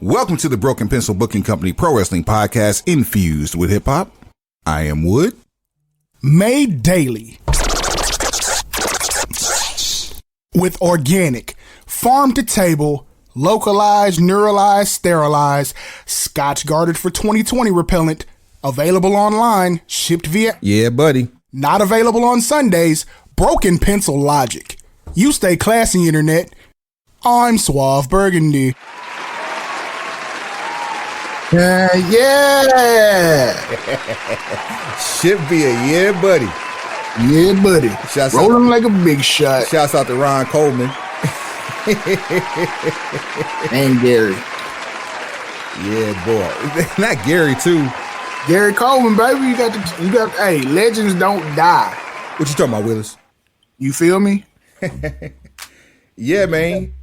Welcome to the Broken Pencil Booking Company Pro Wrestling Podcast infused with hip hop. I am Wood. Made daily with organic, farm to table, localized, neuralized, sterilized, Scotch guarded for 2020 repellent, available online, shipped via. Yeah, buddy. Not available on Sundays. Broken Pencil Logic. You stay classy, internet. I'm Suave Burgundy. Yeah. Should be a yeah, buddy. Yeah, buddy. Shouts Rolling like a big shot. Shouts out to Ron Coleman. And Gary. Yeah, boy. Not Gary, too. Gary Coleman, baby. You got, hey, legends don't die. What you talking about, Willis? You feel me? Yeah, man.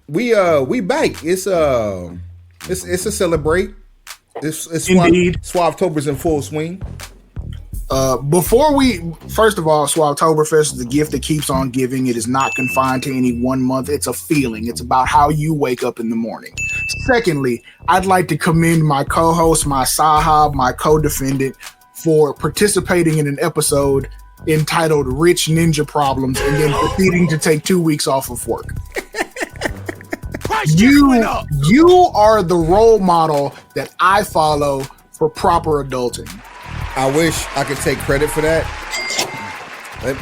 We back. It's a celebrate. It's Indeed. Swavetober's in full swing. First of all, Swavetoberfest is a gift that keeps on giving. It is not confined to any one month. It's a feeling. It's about how you wake up in the morning. Secondly, I'd like to commend my co-host, my sahab, my co-defendant for participating in an episode entitled Rich Ninja Problems and then proceeding to take 2 weeks off of work. You are the role model that I follow for proper adulting. I wish I could take credit for that.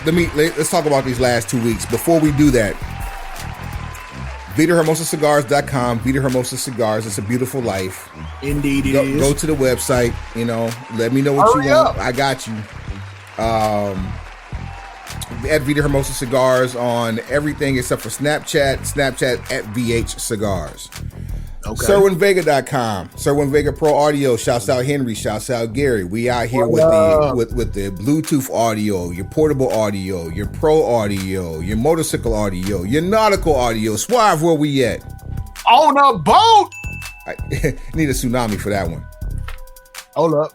Let's talk about these last 2 weeks. Before we do that, VitaHermosaCigars.com, Vita Hermosa Cigars. It's a beautiful life. Indeed it is. Go to the website, let me know what Hurry you want. up. I got you. At Vita Hermosa Cigars on everything except for Snapchat at VH Cigars. Okay. SerwinVega.com. Serwin Vega Pro Audio. Shouts out Henry. Shouts out Gary. We out here with the Bluetooth audio, your portable audio, your pro audio, your motorcycle audio, your nautical audio. Suave, where we at? On a boat. I need a tsunami for that one. Hold up.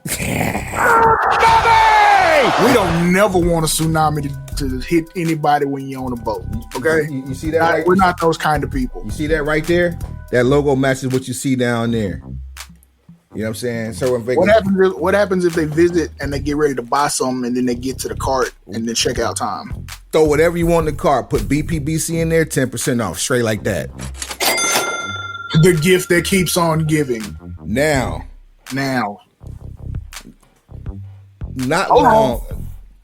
We don't never want a tsunami to hit anybody when you're on a boat. Okay? You see that? Right? We're not those kind of people. You see that right there? That logo matches what you see down there. You know what I'm saying? So What happens if they visit and they get ready to buy something and then they get to the cart and then checkout time? Throw whatever you want in the cart. Put BPBC in there, 10% off. Straight like that. The gift that keeps on giving. Now. Not long.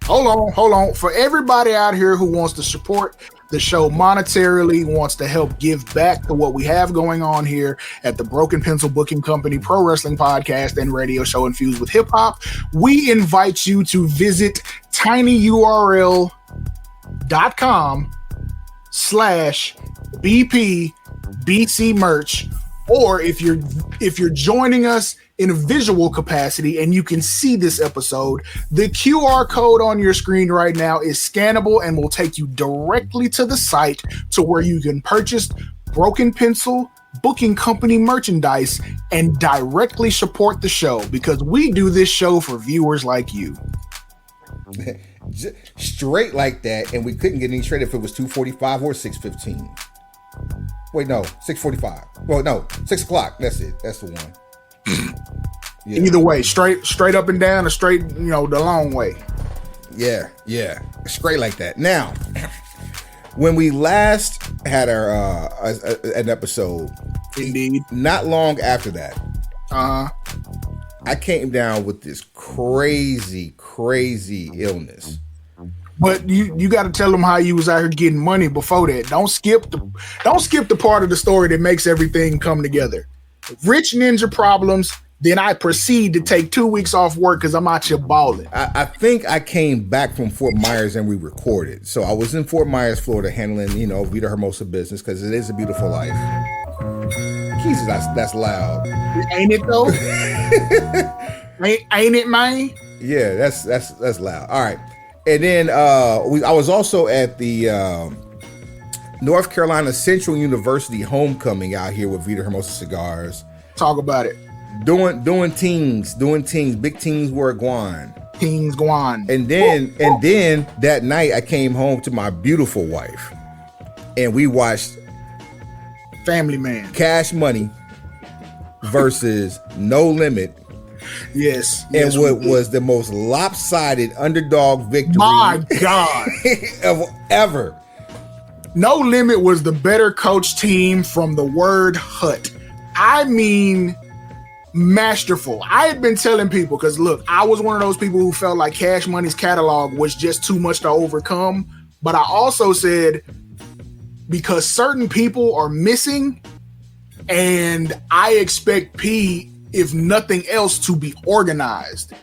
Hold on. For everybody out here who wants to support the show monetarily, wants to help give back to what we have going on here at the Broken Pencil Booking Company Pro Wrestling Podcast and radio show infused with hip hop, we invite you to visit tinyurl.com/BPBC merch. Or if you're joining us in a visual capacity and you can see this episode, the QR code on your screen right now is scannable and will take you directly to the site to where you can purchase Broken Pencil Booking Company merchandise and directly support the show, because we do this show for viewers like you. Straight like that, and we couldn't get any straight if it was 2:45 or 6:15. Wait, no, 6:45. Well, no, 6 o'clock. That's it. That's the one. Yeah. Either way, straight up and down, or straight, the long way. Yeah, straight like that. Now, when we last had our an episode, indeed, not long after that, I came down with this crazy illness. But you got to tell them how you was out here getting money before that. Don't skip the part of the story that makes everything come together. Rich Ninja Problems. Then I proceed to take 2 weeks off work because I'm out here balling. I think I came back from Fort Myers and we recorded. So I was in Fort Myers, Florida, handling Vita Hermosa business because it is a beautiful life. Jesus, that's loud. Ain't it though? ain't it, man? Yeah, that's loud. All right. And then I was also at the North Carolina Central University homecoming out here with Vita Hermosa Cigars. Talk about it. Doing teams, big teams were guan. Teams guan. And then that night I came home to my beautiful wife and we watched Family Man. Cash Money versus No Limit. Yes. And what was the most lopsided underdog victory My God. of ever. No Limit was the better coach team from the word hut. I mean, masterful. I had been telling people, because look, I was one of those people who felt like Cash Money's catalog was just too much to overcome. But I also said, because certain people are missing, and I expect P, if nothing else, to be organized.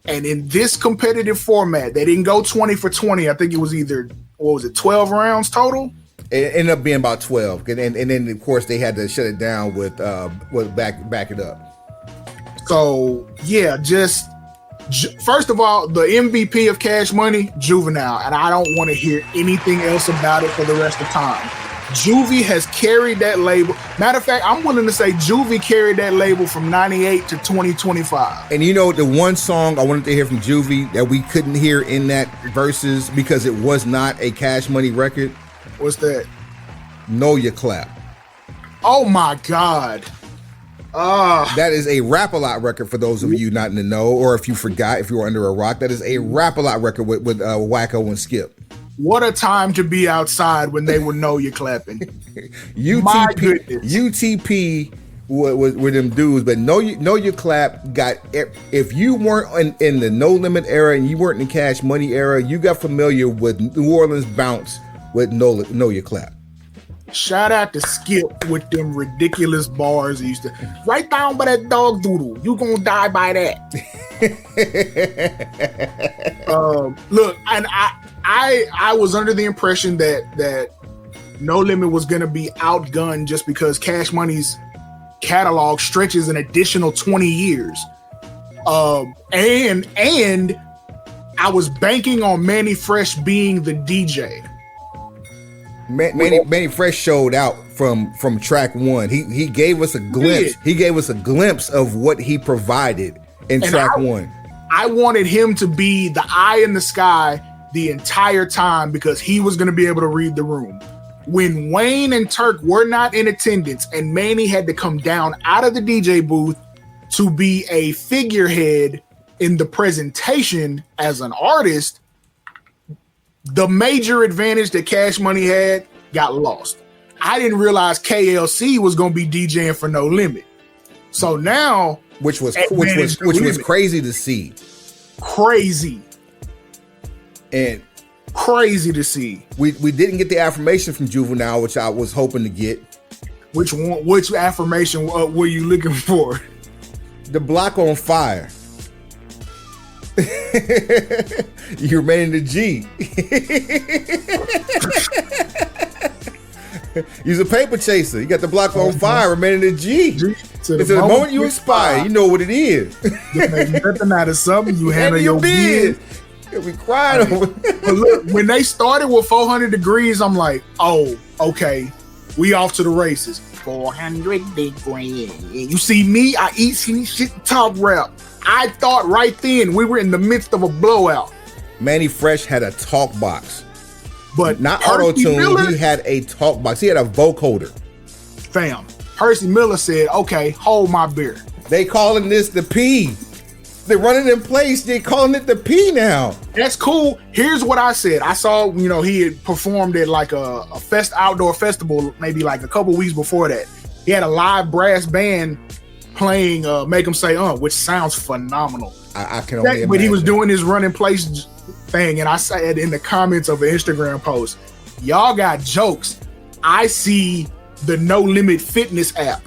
And in this competitive format, they didn't go 20 for 20. I think it was either, 12 rounds total? It ended up being about 12. And then, of course, they had to shut it down with back it up. So, yeah, just first of all, the MVP of Cash Money, Juvenile. And I don't want to hear anything else about it for the rest of time. Juvie has carried that label. Matter of fact, I'm willing to say Juvie carried that label from 98 to 2025. And you know, the one song I wanted to hear from Juvie that we couldn't hear in that verses because it was not a Cash Money record. What's that? Know Your Clap. Oh my God. That is a Rap-A-Lot record for those of you not in the know, or if you forgot, if you were under a rock. That is a Rap-A-Lot record with Wacko and Skip. What a time to be outside when they would know you're clapping. UTP were them dudes, but know Your Clap got, if you weren't in the No Limit era and you weren't in the Cash Money era, you got familiar with New Orleans bounce with Know Your Clap. Shout out to Skip with them ridiculous bars he used to, right down by that dog doodle. You gonna die by that. Look, and I was under the impression that No Limit was gonna be outgunned just because Cash Money's catalog stretches an additional 20 years. And I was banking on Manny Fresh being the DJ. Manny Fresh showed out from track one. He gave us a glimpse. He gave us a glimpse of what he provided in track one. I wanted him to be the eye in the sky the entire time because he was going to be able to read the room. When Wayne and Turk were not in attendance and Manny had to come down out of the DJ booth to be a figurehead in the presentation as an artist, the major advantage that Cash Money had got lost. I didn't realize KLC was going to be DJing for No Limit. So now, which was crazy to see. Crazy to see. We didn't get the affirmation from Juvenile, which I was hoping to get. Which affirmation were you looking for? The block on fire. You remain in the G. You're a paper chaser. You got the block on fire, remain in the G. To the moment you expire, you know what it is. You make nothing out of something. You handle your biz. We cried over. But look, when they started with 400 degrees, I'm like, oh, okay, we off to the races. 400 degrees. You see me? I eat shit top rap. I thought right then we were in the midst of a blowout. Manny Fresh had a talk box, but not auto-tune. He had a talk box. He had a vocoder. Fam, Percy Miller said, "Okay, hold my beer." They calling this the P. They're running in place. They're calling it the P now. That's cool. Here's what I said. I saw, he had performed at like a outdoor festival, maybe like a couple weeks before that. He had a live brass band playing Make 'Em Say which sounds phenomenal. I can only imagine. But he was doing his run in place thing, and I said in the comments of an Instagram post, y'all got jokes. I see the No Limit Fitness app.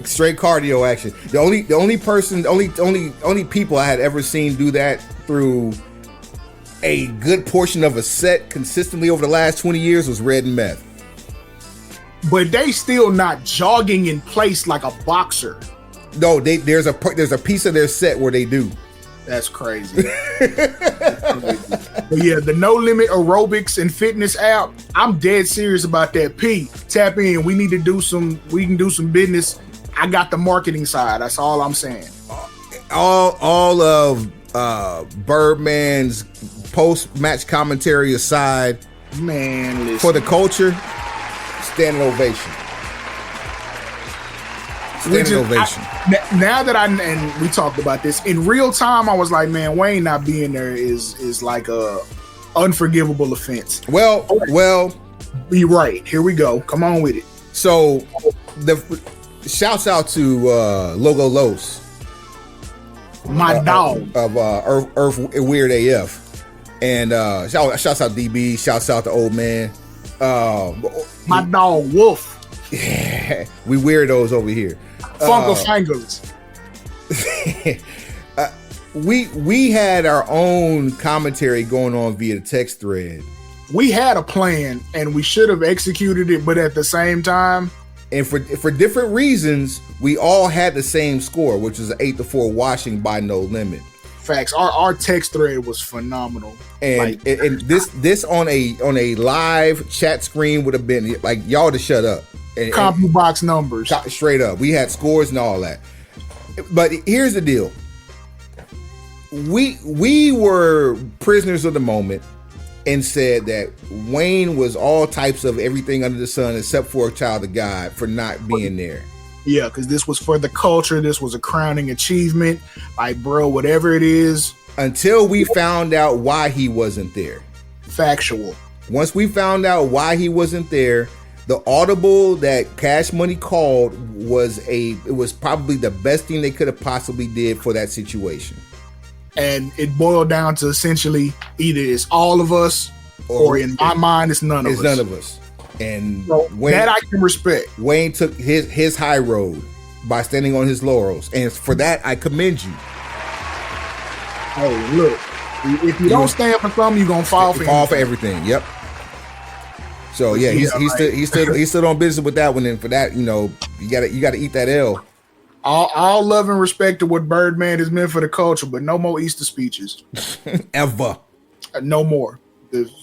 Straight cardio action. The only people I had ever seen do that through a good portion of a set consistently over the last 20 years was Red and Meth. But they still not jogging in place like a boxer. No, there's a piece of their set where they do. That's crazy. But yeah, the No Limit Aerobics and Fitness app, I'm dead serious about that. P, tap in. We can do some business. I got the marketing side. That's all I'm saying. All of Birdman's post-match commentary aside, man, listen. for the culture, standing ovation. Standing ovation. Now that and we talked about this in real time, I was like, man, Wayne not being there is like a unforgivable offense. Well, be right. Here we go. Come on with it. So the shouts out to Logo Los, my dog of Earth Weird AF, and shouts out DB. Shouts out to Old Man. My dog Wolf. Yeah, we weirdos over here. Funko Fangers. We had our own commentary going on via the text thread. We had a plan and we should have executed it, but at the same time, and for different reasons, we all had the same score, which was an 8-4 washing by No Limit. Facts. Our text thread was phenomenal, and this on a live chat screen would have been like y'all to shut up. CompuBox numbers, straight up. We had scores and all that. But here's the deal: we were prisoners of the moment and said that Wayne was all types of everything under the sun except for a child of God for not being there. Yeah, because this was for the culture. This was a crowning achievement. Like, bro, whatever it is. Until we found out why he wasn't there. Factual. Once we found out why he wasn't there, the audible that Cash Money called was probably the best thing they could have possibly did for that situation. And it boiled down to essentially either it's all of us or in my mind it's none of us. It's none of us. And so Wayne, that I can respect. Wayne took his high road by standing on his laurels, and for that I commend you. Hey, look, if you don't stand for something, you're gonna fall for everything. Yep. So yeah, he stood on business with that one, and for that, you gotta eat that L. All love and respect to what Birdman is meant for the culture, but no more Easter speeches. Ever. No more.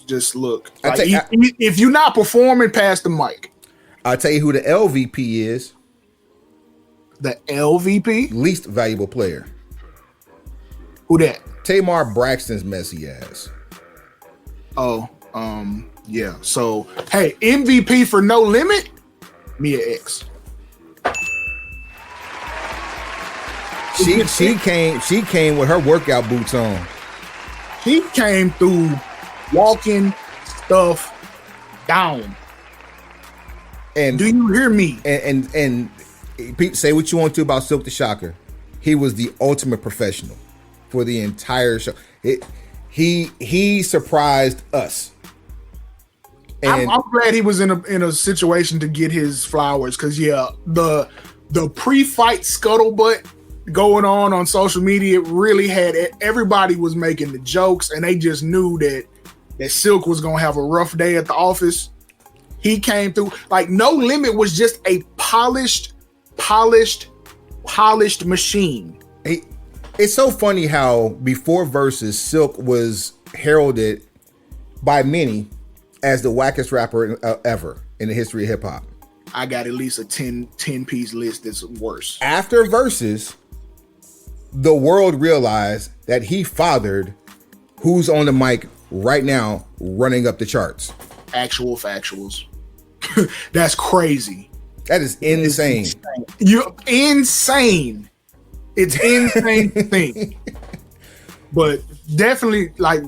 Just look. Like, if you're not performing, pass the mic. I'll tell you who the LVP is. The LVP? Least valuable player. Who that? Tamar Braxton's messy ass. Oh, yeah. So, hey, MVP for No Limit? Mia X. She came with her workout boots on. She came through walking stuff down. And do you hear me? And say what you want to about Silk the Shocker. He was the ultimate professional for the entire show. He surprised us. And I'm glad he was in a situation to get his flowers, because the pre-fight scuttlebutt going on social media really had everybody was making the jokes, and they just knew that Silk was gonna have a rough day at the office. He came through like No Limit was just a polished machine. It's so funny how before Versus, Silk was heralded by many as the wackest rapper ever in the history of hip hop. I got at least a 10-piece list that's worse. After Versus, the world realized that he fathered who's on the mic right now running up the charts. Actual factuals. That's crazy. That is insane. You're insane. It's insane to think. But definitely, like,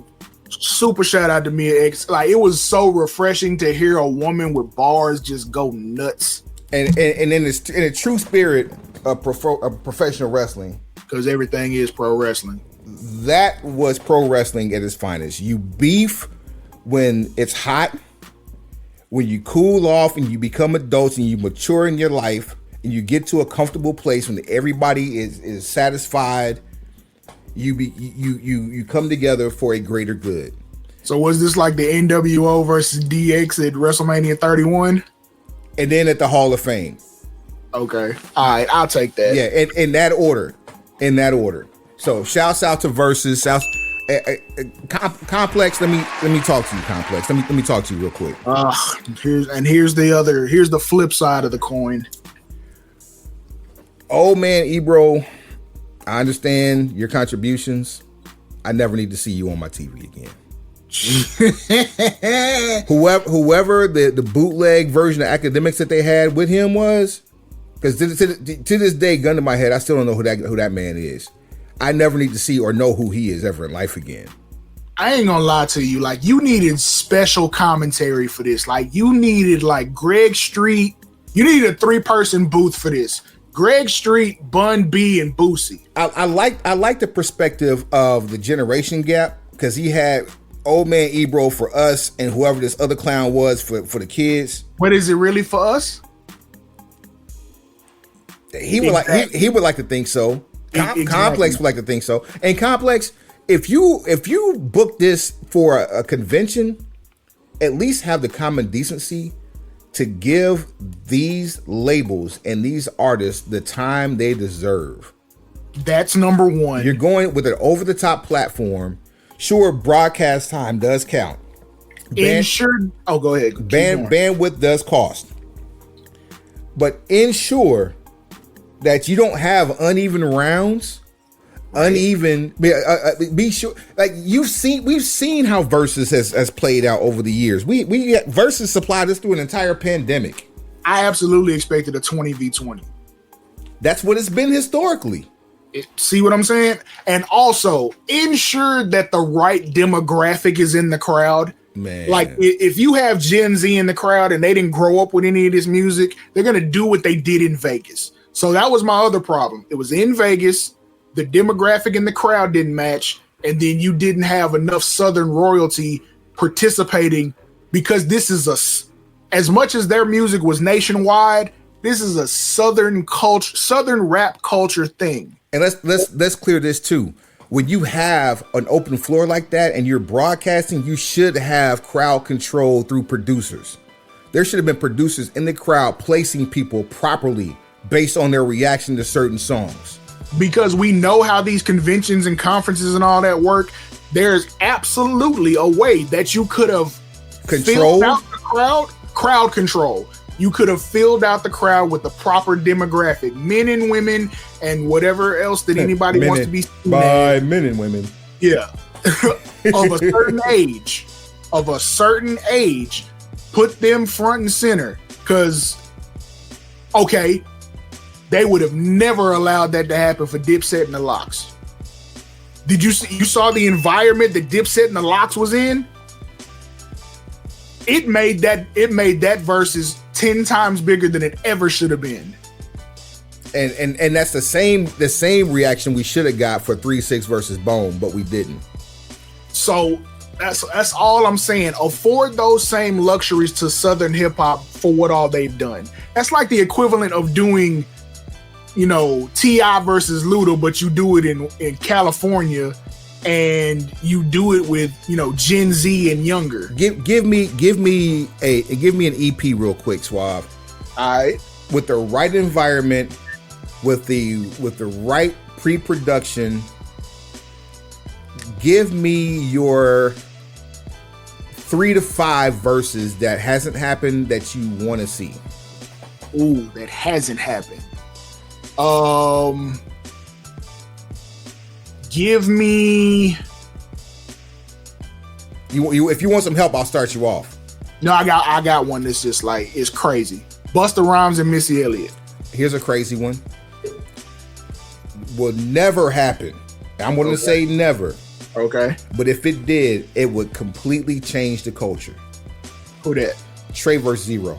super shout out to Mia X. Like, it was so refreshing to hear a woman with bars just go nuts. And in the true spirit of professional wrestling, because everything is pro wrestling. That was pro wrestling at its finest. You beef when it's hot, when you cool off and you become adults and you mature in your life and you get to a comfortable place when everybody is satisfied. You come together for a greater good. So was this like the NWO versus DX at WrestleMania 31? And then at the Hall of Fame. Okay. All right, I'll take that. Yeah, in that order. In that order. So shouts out to Versus. Complex, let me talk to you, Complex. Let me talk to you real quick. Here's the flip side of the coin. Oh man, Ebro, I understand your contributions. I never need to see you on my TV again. Whoever the bootleg version of Academics that they had with him was, Because to this day, gun to my head, I still don't know who that man is. I never need to see or know who he is ever in life again. I ain't gonna lie to you. Like, you needed special commentary for this. Like, you needed like Greg Street. You needed a 3-person booth for this. Greg Street, Bun B, and Boosie. I like the perspective of the generation gap, because he had old man Ebro for us and whoever this other clown was for the kids. But is it really for us? He would like to think so. Exactly. Complex would like to think so. And Complex, if you book this for a convention, at least have the common decency to give these labels and these artists the time they deserve. That's number one. You're going with an over-the-top platform. Sure, broadcast time does count. Go ahead. Bandwidth does cost. But ensure that you don't have uneven rounds. Be sure, like we've seen how Versus has played out over the years. We Versus supplied us through an entire pandemic. I absolutely expected a 20v20. That's what it's been historically. See what I'm saying? And also ensure that the right demographic is in the crowd. Man, like if you have Gen Z in the crowd and they didn't grow up with any of this music, they're gonna do what they did in Vegas. So that was my other problem. It was in Vegas. The demographic in the crowd didn't match, and then you didn't have enough Southern royalty participating, because this is as much as their music was nationwide, this is a Southern rap culture thing. And let's clear this too. When you have an open floor like that and you're broadcasting, you should have crowd control through producers. There should have been producers in the crowd placing people properly based on their reaction to certain songs. Because we know how these conventions and conferences and all that work. There's absolutely a way that you could have filled out the crowd control. You could have filled out the crowd with the proper demographic, men and women, and whatever else that anybody wants to be seen by men and women. Yeah, of a certain age, put them front and center. Because, okay, they would have never allowed that to happen for Dipset and the Lox. Did you saw the environment that Dipset and the Lox was in? It made that versus 10 times bigger than it ever should have been. And that's the same reaction we should have got for 3-6 versus Bone, but we didn't. So that's all I'm saying. Afford those same luxuries to Southern hip hop for what all they've done. That's like the equivalent of doing, T.I. versus Luda, but you do it in California, and you do it with Gen Z and younger. Give me an EP real quick, Suave. All right, with the right environment, with the right pre-production. Give me your 3 to 5 verses that hasn't happened that you want to see. Ooh, that hasn't happened. Give me. You if you want some help, I'll start you off. No, I got one that's just like, it's crazy. Busta Rhymes and Missy Elliott. Here's a crazy one. Will never happen. I'm going to say never. Okay. But if it did, it would completely change the culture. Who that? Trey versus Zero.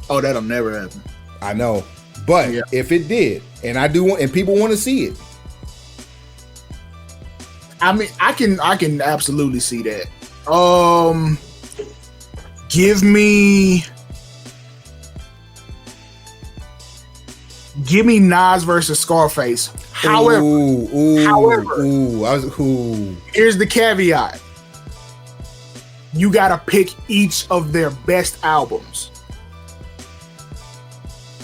Oh, that'll never happen. I know. But if it did, and I do want, and people want to see it. I mean, I can absolutely see that. Give me Nas versus Scarface. However, here's the caveat. You gotta pick each of their best albums.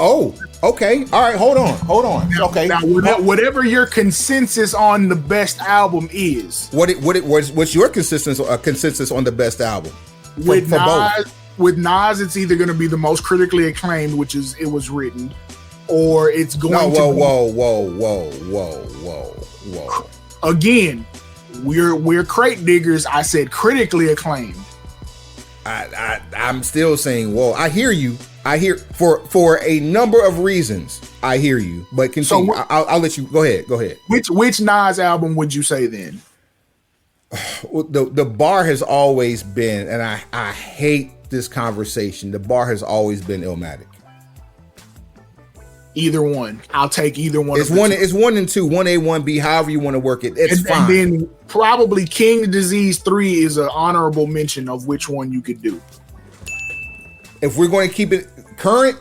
Oh, okay. All right, hold on. Okay. Now, whatever your consensus on the best album is. What's your consensus on the best album? With Nas, it's either going to be the most critically acclaimed, which is It Was Written, or it's going to be... Whoa. Again, we're crate diggers. I said critically acclaimed. I'm still saying whoa. I hear you. I hear for a number of reasons. I hear you, but continue. So, I'll let you go ahead. Go ahead. Which Nas album would you say then? Well, the bar has always been, and I hate this conversation. The bar has always been Illmatic. Either one, I'll take either one. It's one. It's 1 and 2, 1A, 1B. However you want to work it, it's fine. And then probably King Disease 3 is an honorable mention of which one you could do. If we're going to keep it current,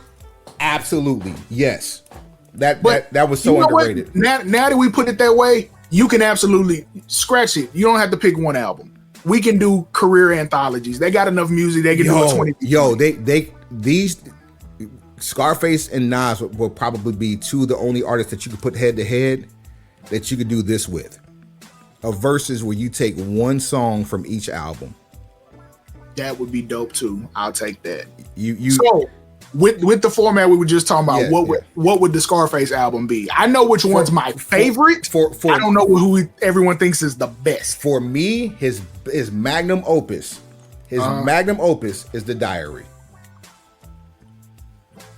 absolutely yes. That was so underrated. Now that we put it that way, you can absolutely scratch it. You don't have to pick one album. We can do career anthologies. They got enough music. They can do a 20. These Scarface and Nas will probably be two of the only artists that you could put head to head that you could do this with. A verses where you take one song from each album. That would be dope too. I'll take that. So with the format we were just talking about, what would the Scarface album be? I know which one's my favorite. I don't know who everyone thinks is the best. For me, his magnum opus, magnum opus is The Diary.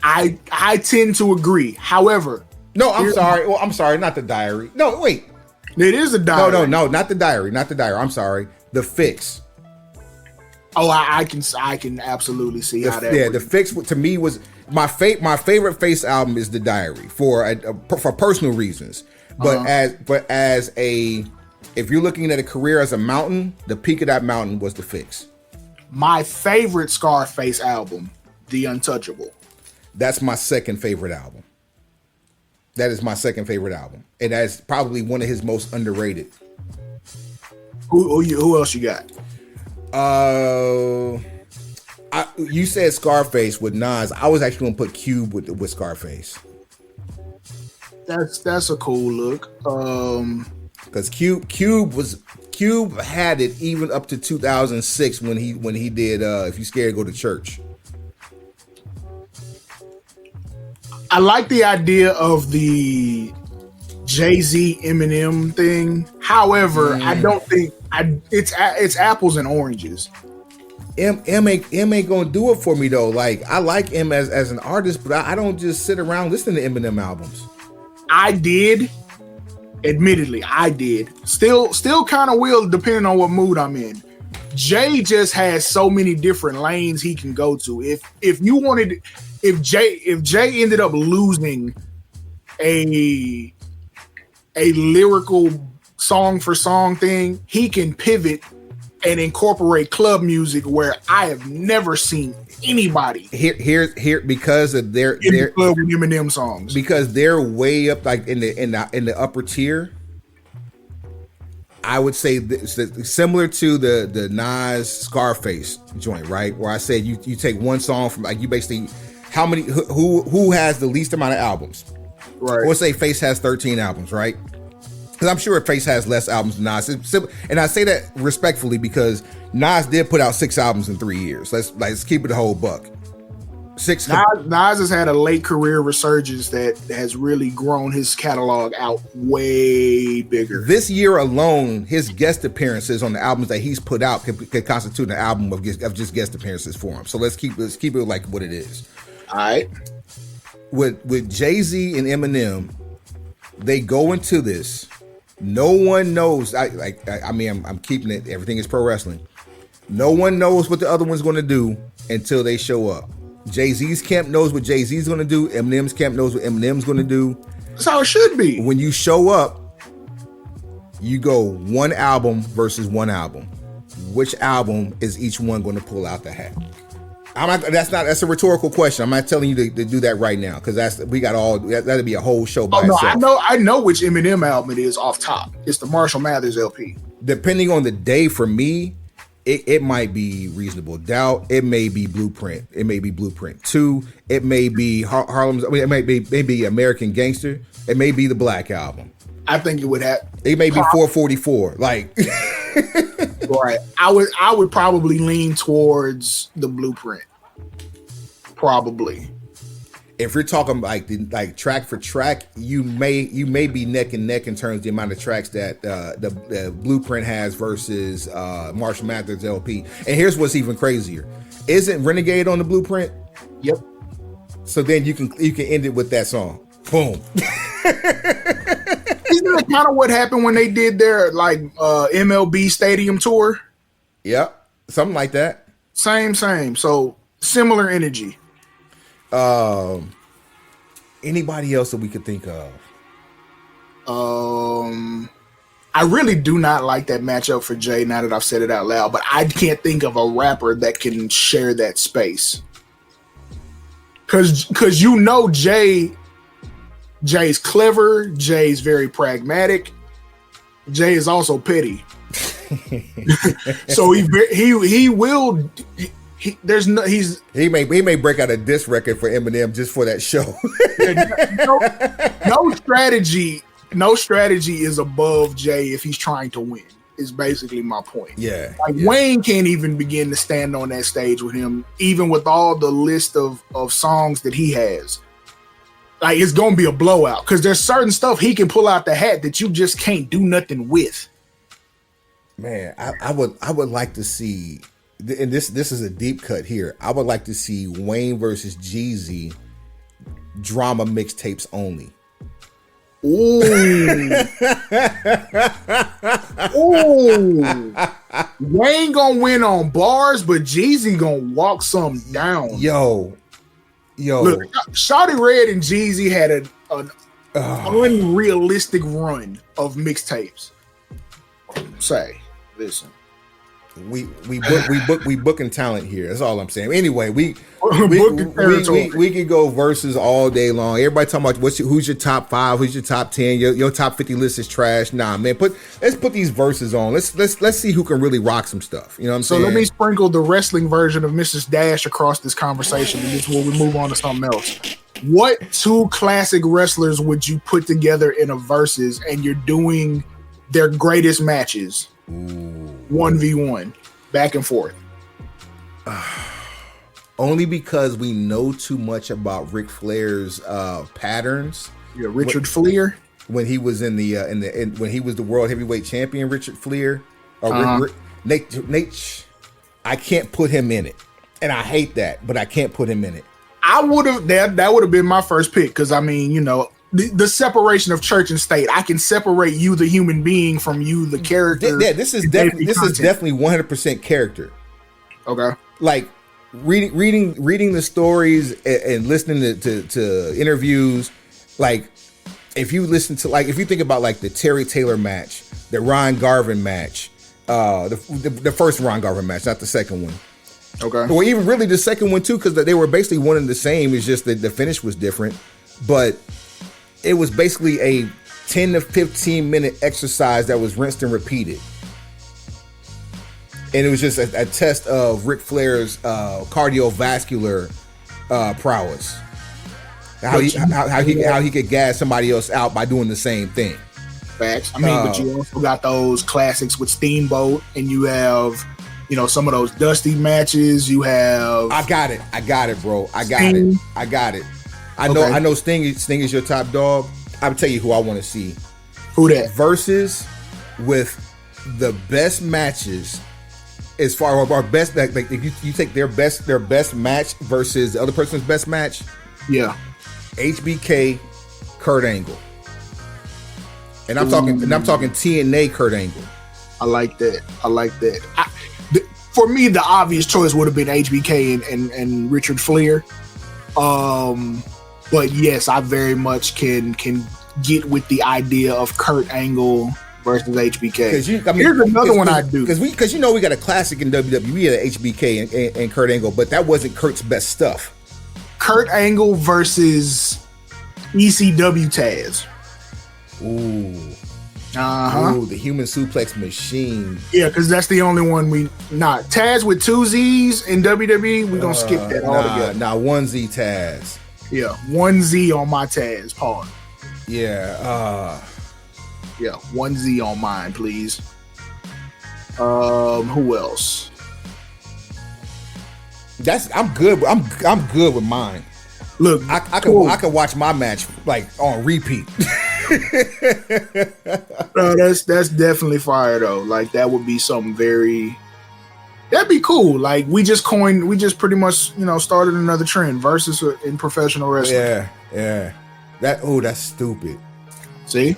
I tend to agree. However, no, I'm sorry. Well, I'm sorry, not The Diary. No, wait. It is The Diary. No, not The Diary. Not The Diary. I'm sorry. The Fix. Oh, I can absolutely see how that. Yeah, The Fix to me was my favorite Face album is The Diary for personal reasons. But if you're looking at a career as a mountain, the peak of that mountain was The Fix. My favorite Scarface album, The Untouchable. That's my second favorite album. That is my second favorite album, and that's probably one of his most underrated. Who else you got? You said Scarface with Nas. I was actually gonna put Cube with Scarface. That's a cool look. Because Cube had it even up to 2006 when he did If You Scared, Go to Church. I like the idea of the Jay-Z Eminem thing. However, I don't think it's apples and oranges. M ain't gonna do it for me though. Like, I like M as an artist, but I don't just sit around listening to Eminem albums. I did. Admittedly, I did. Still kind of will, depending on what mood I'm in. Jay just has so many different lanes he can go to. If Jay ended up losing a lyrical song for song thing, he can pivot and incorporate club music where I have never seen anybody here because of their club with Eminem songs, because they're way up like in the upper tier. I would say similar to the Nas Scarface joint, right? Where I said you take one song from, like, you basically how many who has the least amount of albums, right? Let's say Face has 13 albums, right? Because I'm sure Face has less albums than Nas. And I say that respectfully because Nas did put out 6 albums in 3 years. Let's keep it a whole buck. Nas has had a late career resurgence that has really grown his catalog out way bigger. This year alone, his guest appearances on the albums that he's put out could constitute an album of just guest appearances for him. So let's keep it like what it is. All right. With Jay-Z and Eminem, they go into this. No one knows. I'm keeping it. Everything is pro wrestling. No one knows what the other one's going to do until they show up. Jay-Z's camp knows what Jay-Z's going to do. Eminem's camp knows what Eminem's going to do. That's how it should be. When you show up, you go one album versus one album. Which album is each one going to pull out the hat? That's a rhetorical question. I'm not telling you to do that right now because that'd be a whole show by itself. I know which Eminem album it is off top. It's the Marshall Mathers LP. Depending on the day, for me, it might be Reasonable Doubt. It may be Blueprint. It may be Blueprint 2. It may be Harlem's. I mean, it may be American Gangster. It may be the Black Album. I think it would have. It may be 444. Like, right. I would probably lean towards the Blueprint. Probably. If you're talking like track for track, you may be neck and neck in terms of the amount of tracks that the Blueprint has versus Marshall Mathers LP. And here's what's even crazier: isn't Renegade on the Blueprint? Yep. So then you can end it with that song. Boom. Isn't that kind of what happened when they did their like MLB stadium tour? Yep, something like that. Same. So similar energy. Anybody else that we could think of? I really do not like that matchup for Jay now that I've said it out loud, but I can't think of a rapper that can share that space. Cause you know Jay's clever, Jay's very pragmatic. Jay is also petty. So he may break out a diss record for Eminem just for that show. No strategy is above Jay if he's trying to win, is basically my point. Yeah. Wayne can't even begin to stand on that stage with him, even with all the list of songs that he has. Like, it's gonna be a blowout because there's certain stuff he can pull out the hat that you just can't do nothing with. Man, I would like to see, and this is a deep cut here. I would like to see Wayne versus Jeezy drama mixtapes only. Ooh. Ooh. Wayne gonna win on bars, but Jeezy gonna walk some down. Yo. Look, Shawty Red and Jeezy had an unrealistic run of mixtapes. Listen. We booking talent here. That's all I'm saying. Anyway, we could go versus all day long. Everybody talking about who's your top 5, who's your top 10, your top 50 list is trash. Nah, man, let's put these verses on. Let's see who can really rock some stuff. You know what I'm saying? So let me sprinkle the wrestling version of Mrs. Dash across this conversation before we move on to something else. What 2 classic wrestlers would you put together in a versus and you're doing their greatest matches? Ooh. 1v1, back and forth. Only because we know too much about Ric Flair's patterns. Yeah, Richard Fleer. When he was when he was the world heavyweight champion, Richard Fleer. Nate, I can't put him in it, and I hate that, but I can't put him in it. I would have that would have been my first pick because I mean, you know, the separation of church and state. I can separate you, the human being, from you, the character. Yeah, this is definitely 100% character. Okay, like reading the stories and listening to interviews. Like if you think about like the Terry Taylor match, the Ron Garvin match, the first Ron Garvin match, not the second one. Okay, or even really the second one too, because they were basically one and the same. It's just that the finish was different, but it was basically a 10 to 15 minute exercise that was rinsed and repeated. And it was just a test of Ric Flair's cardiovascular prowess. How he could gas somebody else out by doing the same thing. Facts. I mean, but you also got those classics with Steamboat, and you have, you know, some of those Dusty matches. You have. I got it, bro. I got it. I know Sting is your top dog. I'll tell you who I want to see. Who that? Versus with the best matches as far as our best, like if you take their best match versus the other person's best match. Yeah. HBK, Kurt Angle. And I'm talking TNA Kurt Angle. I like that. For me, the obvious choice would have been HBK and Richard Fleer. But yes, I very much can get with the idea of Kurt Angle versus HBK. Here's another one I do. Because you know we got a classic in WWE at HBK and Kurt Angle, but that wasn't Kurt's best stuff. Kurt Angle versus ECW Taz. Ooh. Uh-huh. Ooh, the human suplex machine. Yeah, because that's the only one Taz with 2 Z's in WWE, we're going to skip that altogether. Nah, 1 Z Taz. Yeah, 1 Z on my Taz, Paul. Yeah, yeah, 1 Z on mine, please. Who else? I'm good. I'm good with mine. Look, I can watch my match like on repeat. No, that's definitely fire though. Like that would be something very. That'd be cool. Like we just pretty much, started another trend versus in professional wrestling. Yeah. That's stupid. See?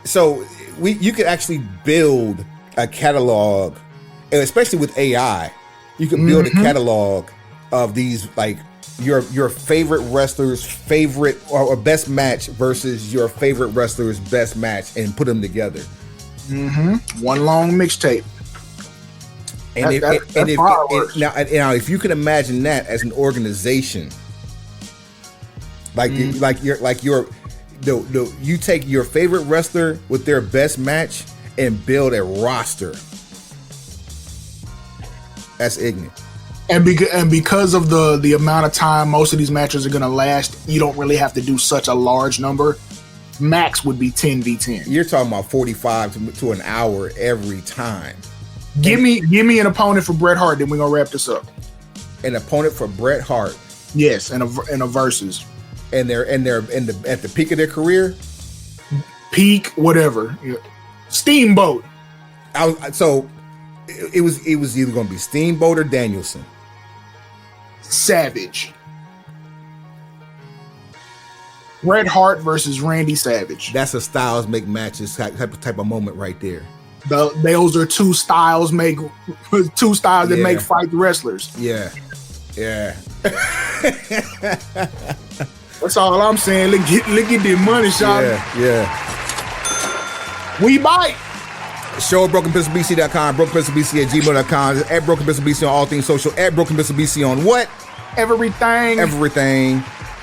So you could actually build a catalog, and especially with AI, you can build a catalog of these, like your favorite wrestler's favorite or best match versus your favorite wrestler's best match, and put them together. One long mixtape. And if you can imagine that as an organization, you take your favorite wrestler with their best match and build a roster. That's ignorant. And because of the amount of time most of these matches are going to last, you don't really have to do such a large number. Max would be 10v10. You're talking about 45 to an hour every time. Give me an opponent for Bret Hart, then we're gonna wrap this up. An opponent for Bret Hart. Yes, and a versus. And they're at the peak of their career. Peak, whatever. Steamboat. So it was either gonna be Steamboat or Danielson. Savage. Bret Hart versus Randy Savage. That's a Styles make matches type of moment right there. Those are two styles that make fight wrestlers. Yeah. That's all I'm saying. Look at the money, shot. Yeah. We bite. Show at BrokenPistolBC.com, BrokenPistolBC@gmail.com, at BrokenPistolBC on all things social, at BrokenPistolBC on what? Everything.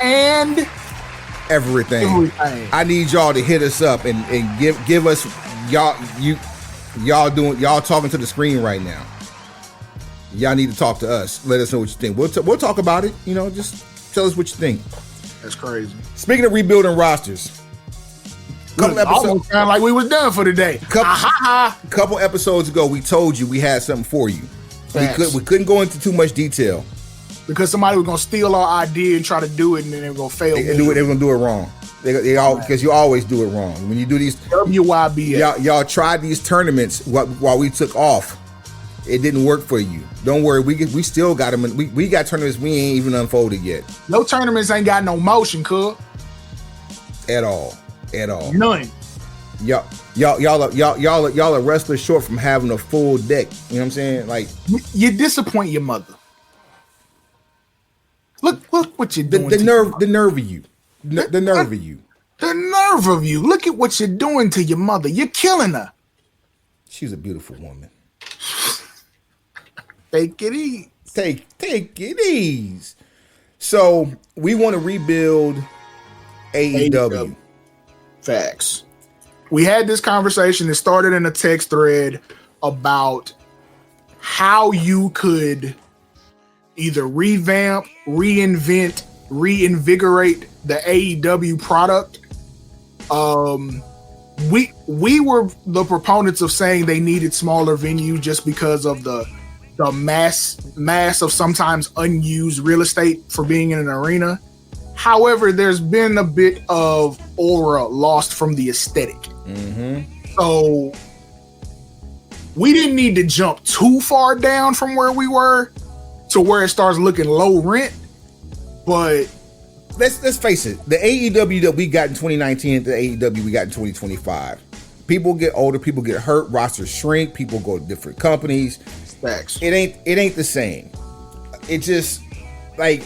And everything. I need y'all to hit us up and give us y'all talking to the screen right now. Y'all need to talk to us. Let us know what you think. We'll talk about it. Just tell us what you think. That's crazy. Speaking of rebuilding rosters, couple episodes almost sound like we was done for the day. Couple episodes ago, we told you we had something for you. We couldn't go into too much detail because somebody was gonna steal our idea and try to do it, and then they were gonna fail. They were gonna do it wrong. Because you always do it wrong when you do these. WYBS. Y'all tried these tournaments while we took off. It didn't work for you. Don't worry, we still got them. We got tournaments we ain't even unfolded yet. No tournaments ain't got no motion, cuz. At all. None. Y'all are wrestlers short from having a full deck. You know what I'm saying? Like, you disappoint your mother. Look what you're doing. The nerve of you. The nerve of you. The nerve of you. Look at what you're doing to your mother. You're killing her. She's a beautiful woman. Take it easy. Take it easy. So we want to rebuild AEW. Facts. We had this conversation that started in a text thread about how you could either revamp, reinvent, reinvigorate the AEW product. We were the proponents of saying they needed smaller venues just because of the mass of sometimes unused real estate for being in an arena. However, there's been a bit of aura lost from the aesthetic. So we didn't need to jump too far down from where we were to where it starts looking low rent. But let's face it, the AEW that we got in 2019 and the AEW we got in 2025. People get older, people get hurt, rosters shrink, people go to different companies. Facts. It ain't the same. It just like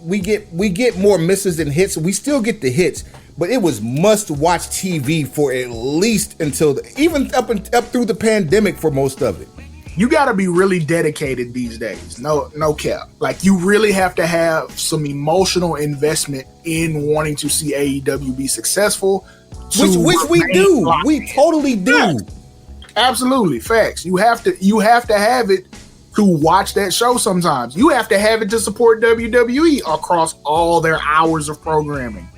we get more misses than hits. We still get the hits, but it was must watch TV for at least until even up through the pandemic for most of it. You got to be really dedicated these days. No cap. Like you really have to have some emotional investment in wanting to see AEW be successful. Which we do. We totally do. Yeah. Absolutely. Facts. You have to have it to watch that show sometimes. You have to have it to support WWE across all their hours of programming.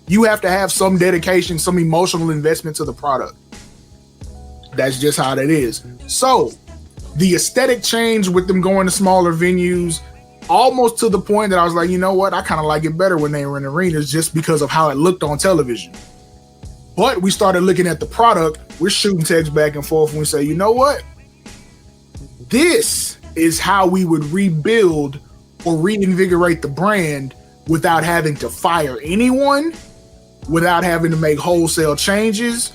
You have to have some dedication, some emotional investment to the product. That's just how that is. So the aesthetic change with them going to smaller venues, almost to the point that I was like, you know what? I kind of like it better when they were in arenas just because of how it looked on television. But we started looking at the product. We're shooting texts back and forth and we say, you know what? This is how we would rebuild or reinvigorate the brand without having to fire anyone, without having to make wholesale changes.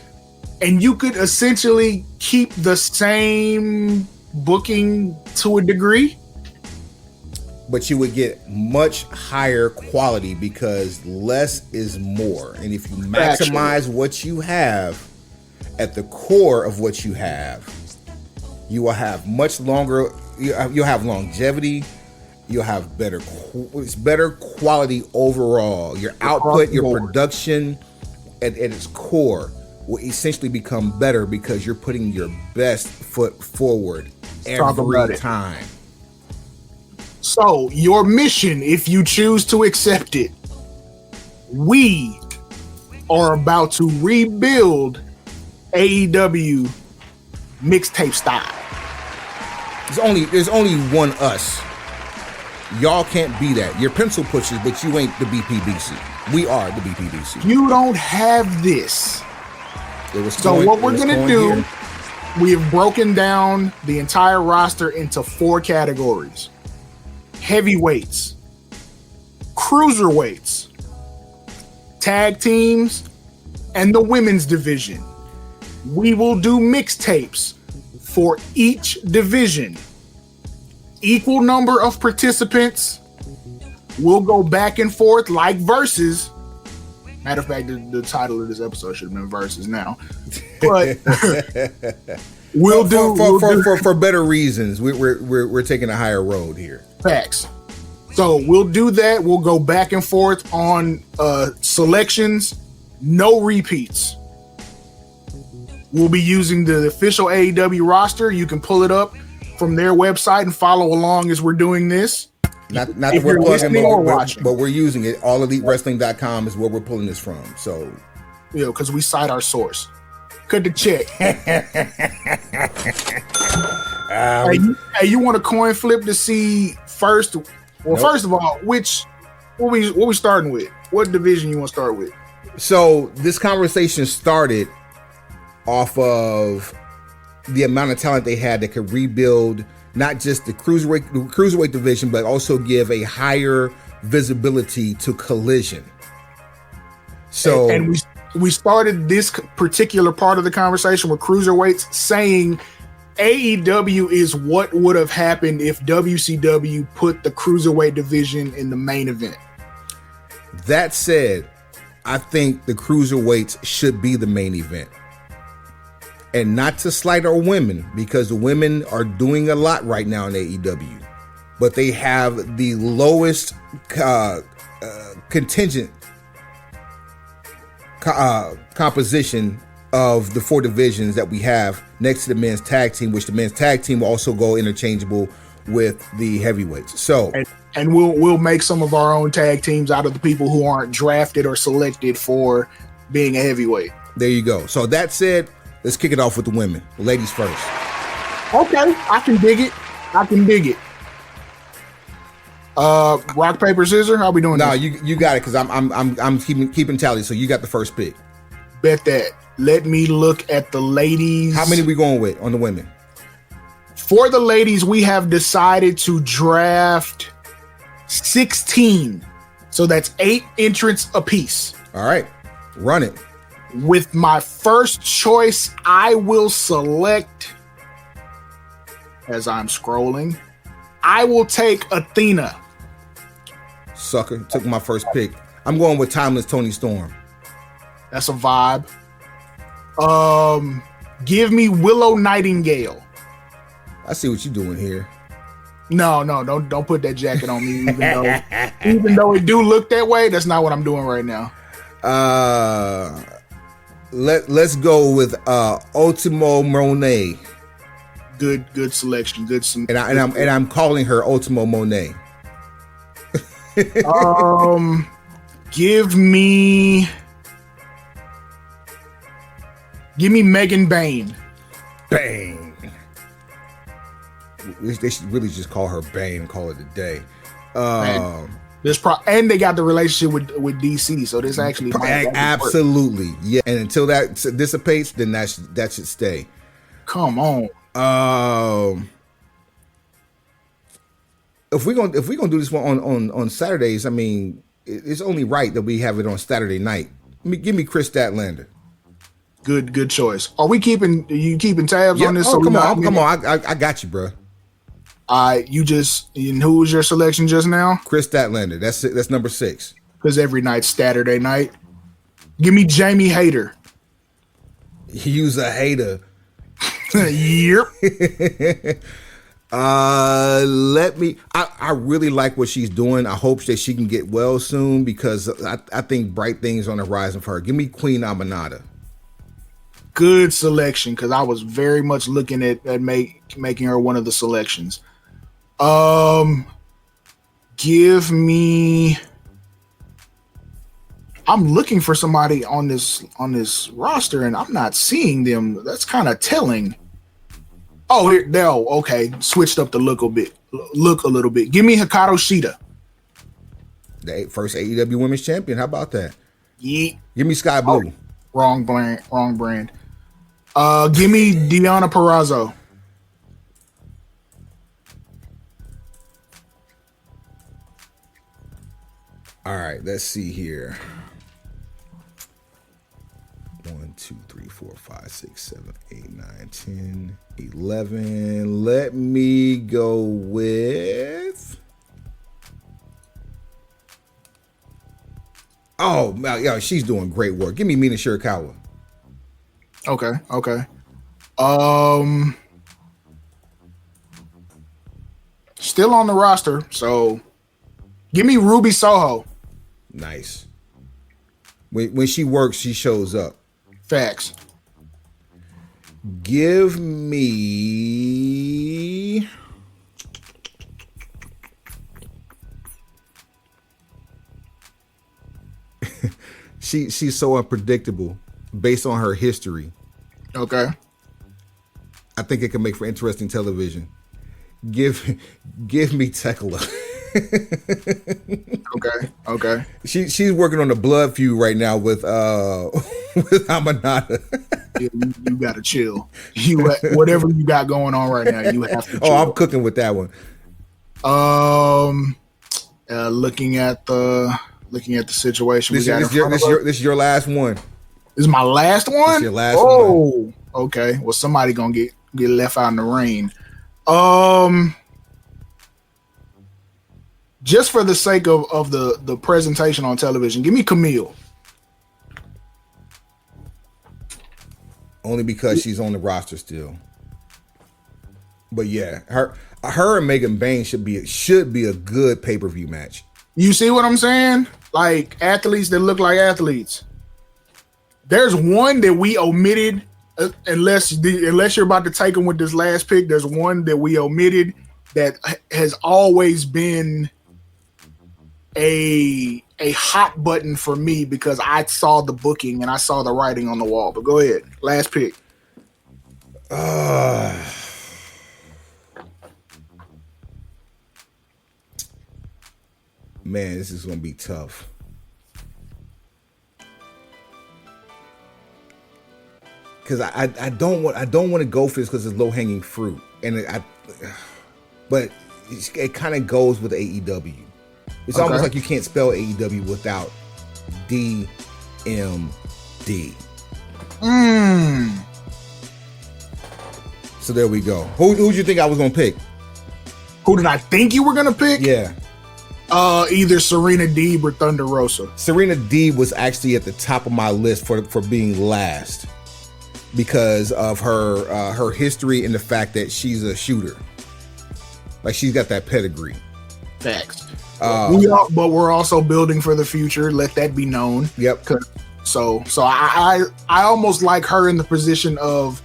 And you could essentially keep the same booking to a degree. But you would get much higher quality because less is more. And if you maximize what you have at the core of what you have, you will have much longer, you'll have longevity, you'll have better quality overall. Your output, your production at its core will essentially become better because you're putting your best foot forward every time. So your mission, if you choose to accept it, we are about to rebuild AEW mixtape style. There's only one us. Y'all can't be that. You're pencil pushers, but you ain't the BPBC. We are the BPBC. You don't have this. What we're gonna do, we have broken down the entire roster into 4 categories: heavyweights, cruiserweights, tag teams, and the women's division. We will do mixtapes for each division. Equal number of participants. We'll go back and forth like versus. Matter of fact, the title of this episode should have been versus now. But we'll do for better reasons. We're taking a higher road here. Facts. So we'll do that. We'll go back and forth on selections. No repeats. We'll be using the official AEW roster. You can pull it up from their website and follow along as we're doing this. Not that we're plugging, but we're using it. AllEliteWrestling.com is where we're pulling this from. So, because we cite our source. Cut the check. Hey, you want a coin flip to see first? Well, nope. First of all, what we starting with? What division you want to start with? So this conversation started off of the amount of talent they had that could rebuild not just the cruiserweight division, but also give a higher visibility to Collision. So, and we started this particular part of the conversation with cruiserweights saying AEW is what would have happened if WCW put the cruiserweight division in the main event. That said, I think the cruiserweights should be the main event. And not to slight our women, because the women are doing a lot right now in AEW, but they have the lowest contingent composition of the 4 divisions that we have next to the men's tag team, which the men's tag team will also go interchangeable with the heavyweights. So, and we'll make some of our own tag teams out of the people who aren't drafted or selected for being a heavyweight. There you go. So that said, let's kick it off with the women. The ladies first. Okay, I can dig it. Rock, paper, scissors. How we doing? No, you got it because I'm keeping tally. So you got the first pick. Bet that. Let me look at the ladies. How many we going with on the women? For the ladies, we have decided to draft 16. So that's 8 entrants apiece. All right, run it. With my first choice, I will select, as I'm scrolling, I will take Athena. Sucker, took my first pick. I'm going with Timeless Toni Storm. That's a vibe. Give me Willow Nightingale. I see what you're doing here. No, don't put that jacket on me. Even though it do look that way, that's not what I'm doing right now. Let's go with Ultimo Monet. Good selection. And I'm calling her Ultimo Monet. Give me Megan Bane. Bane. They should really just call her Bane and call it a day. And they got the relationship with DC, so this actually absolutely work. Yeah. And until that dissipates, then that should stay. Come on. if we're gonna do this one on Saturdays, I mean, it's only right that we have it on Saturday night. Give me Chris Statlander. Good choice. Are we keeping tabs on this? Oh, come on. I got you, bro. And who was your selection just now? Chris Statlander. That's number 6. Because every night's Saturday night. Give me Jamie Hayter. He's a hater. Yep. I really like what she's doing. I hope that she can get well soon because I think bright things on the horizon for her. Give me Queen Aminata. Good selection, because I was very much looking at making her one of the selections. Give me. I'm looking for somebody on this roster, and I'm not seeing them. That's kind of telling. Oh, okay. Switched up the look a little bit. Give me Hikaru Shida. The first AEW Women's Champion. How about that? Yeah. Give me Sky Blue. Oh, wrong brand. Give me Deonna Purrazzo. All right, let's see here. 1, 2, 3, 4, 5, 6, 7, 8, 9, 10, 11. Let me go with. Oh, yeah, she's doing great work. Give me Mina Shirakawa. Okay. Still on the roster, so give me Ruby Soho. Nice. When she works, she shows up. Facts. Give me. She's so unpredictable based on her history. Okay. I think it can make for interesting television. Give me Tekla. Okay. She's working on a blood feud right now with Aminata. You gotta chill. Whatever you got going on right now, you have to chill. Oh, I'm cooking with that one. Looking at the situation. This is your last one. This is my last one? This is your last one. Oh, okay. Well, somebody gonna get left out in the rain. Just for the sake of the presentation on television, give me Camille. Only because she's on the roster still. But yeah, her and Megan Bain should be a good pay-per-view match. You see what I'm saying? Like athletes that look like athletes. There's one that we omitted, unless you're about to take them with this last pick. There's one that we omitted that has always been a hot button for me because I saw the booking and I saw the writing on the wall. But go ahead, last pick. Man, this is gonna be tough. Because I don't want to go for this because it's low hanging fruit, but it kind of goes with AEW. It's almost like you can't spell AEW without DMD. So there we go. Who did you think I was gonna pick? Who did I think you were gonna pick? Yeah. Either Serena Deeb or Thunder Rosa. Serena Deeb was actually at the top of my list for being last because of her history and the fact that she's a shooter. Like she's got that pedigree. Facts. But we're also building for the future. Let that be known. Yep. So I almost like her in the position of,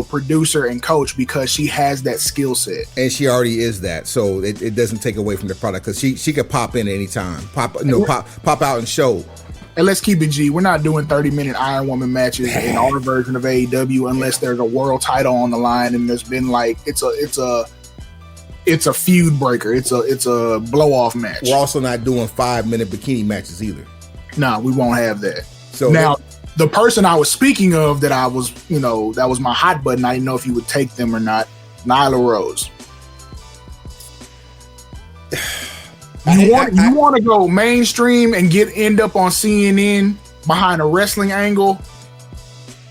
producer and coach because she has that skill set. And she already is that. So it doesn't take away from the product because she could pop in at any time. Pop out and show. And let's keep it G. We're not doing 30-minute Iron Woman matches in our version of AEW unless there's a world title on the line and there's been like it's a feud breaker. It's a blow off match. We're also not doing 5-minute bikini matches either. No, we won't have that. So now the person I was speaking of that I was, that was my hot button. I didn't know if you would take them or not. Nyla Rose. You want to go mainstream and end up on CNN behind a wrestling angle.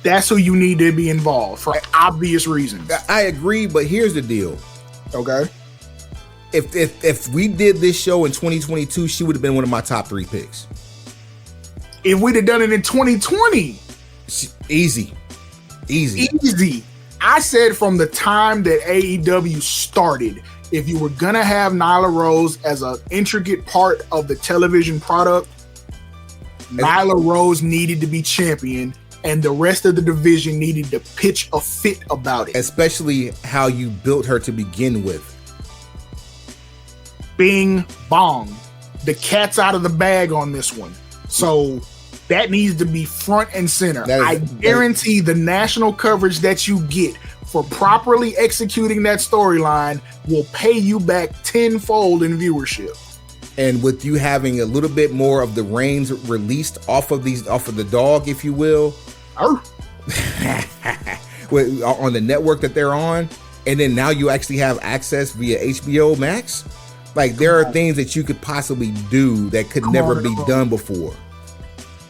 That's who you need to be involved for obvious reasons. I agree, but here's the deal. Okay. If we did this show in 2022, she would have been one of my top 3 picks. If we'd have done it in 2020, easy. I said from the time that AEW started, if you were gonna have Nyla Rose as an intricate part of the television product, Nyla Rose needed to be champion, and the rest of the division needed to pitch a fit about it. Especially how you built her to begin with. Bing bong. The cat's out of the bag on this one. So that needs to be front and center. I guarantee the national coverage that you get for properly executing that storyline will pay you back tenfold in viewership. And with you having a little bit more of the reins released off of the dog, if you will, on the network that they're on, and then now you actually have access via HBO Max. Like, there are things that you could possibly do that could never be done before.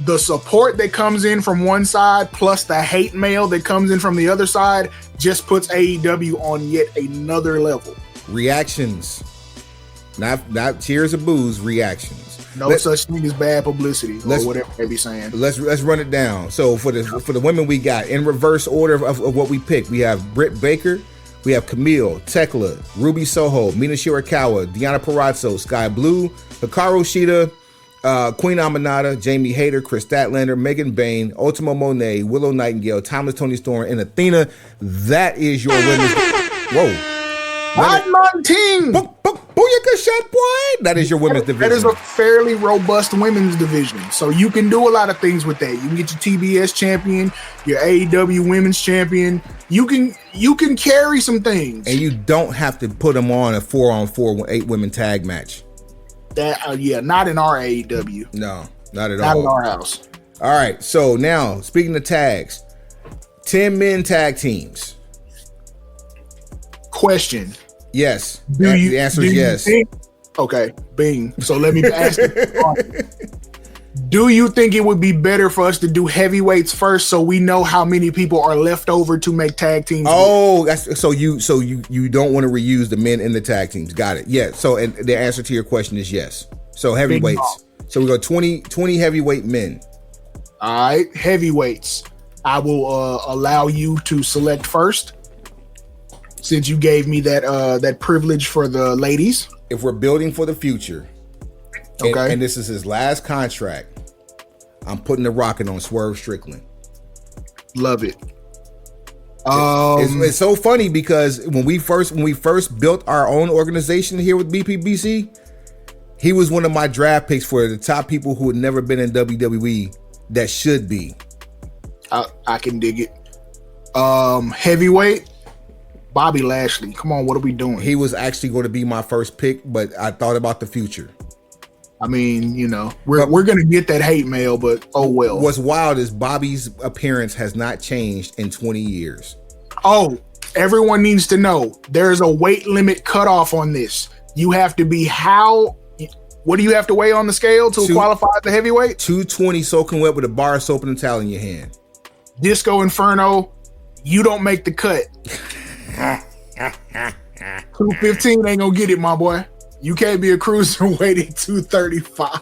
The support that comes in from one side plus the hate mail that comes in from the other side just puts AEW on yet another level. Reactions. Not cheers or boos, reactions. No such thing as bad publicity or whatever they be saying. Let's run it down. So for the women we got, in reverse order of what we picked, we have Britt Baker, we have Camille, Tekla, Ruby Soho, Mina Shirakawa, Deonna Purrazzo, Sky Blue, Hikaru Shida, Queen Aminata, Jamie Hayter, Chris Statlander, Megan Bain, Ultimo Monet, Willow Nightingale, Timeless Toni Storm, and Athena. That is your women's. Whoa. Booyaka shot, boy. That is your women's division. That is a fairly robust women's division. So you can do a lot of things with that. You can get your TBS champion, your AEW women's champion. You can carry some things. And you don't have to put them on a 4-on-4 8-women tag match. That not in our AEW. No, not at all. Not in our house. All right. So now, speaking of tags, 10 men tag teams. Question. Yes. The answer is yes. Okay, bing. So let me ask you. Do you think it would be better for us to do heavyweights first so we know how many people are left over to make tag teams? Oh, so you don't want to reuse the men in the tag teams. Got it. Yeah. So and the answer to your question is yes. So heavyweights. So we go 20 heavyweight men. All right, heavyweights. I will allow you to select first, since you gave me that privilege for the ladies. If we're building for the future, okay, and this is his last contract, I'm putting the rocket on Swerve Strickland. Love it. It's so funny because when we first built our own organization here with BPBC, he was one of my draft picks for the top people who had never been in WWE that should be. I can dig it. Heavyweight, Bobby Lashley. Come on, what are we doing? He was actually going to be my first pick, but I thought about the future. I mean, we're going to get that hate mail, but oh well. What's wild is Bobby's appearance has not changed in 20 years. Oh, everyone needs to know there's a weight limit cutoff on this. You have to be what do you have to weigh on the scale to qualify as the heavyweight? 220 soaking wet with a bar of soap and a towel in your hand. Disco Inferno, you don't make the cut. 215 ain't gonna get it, my boy. You can't be a cruiserweight at 235.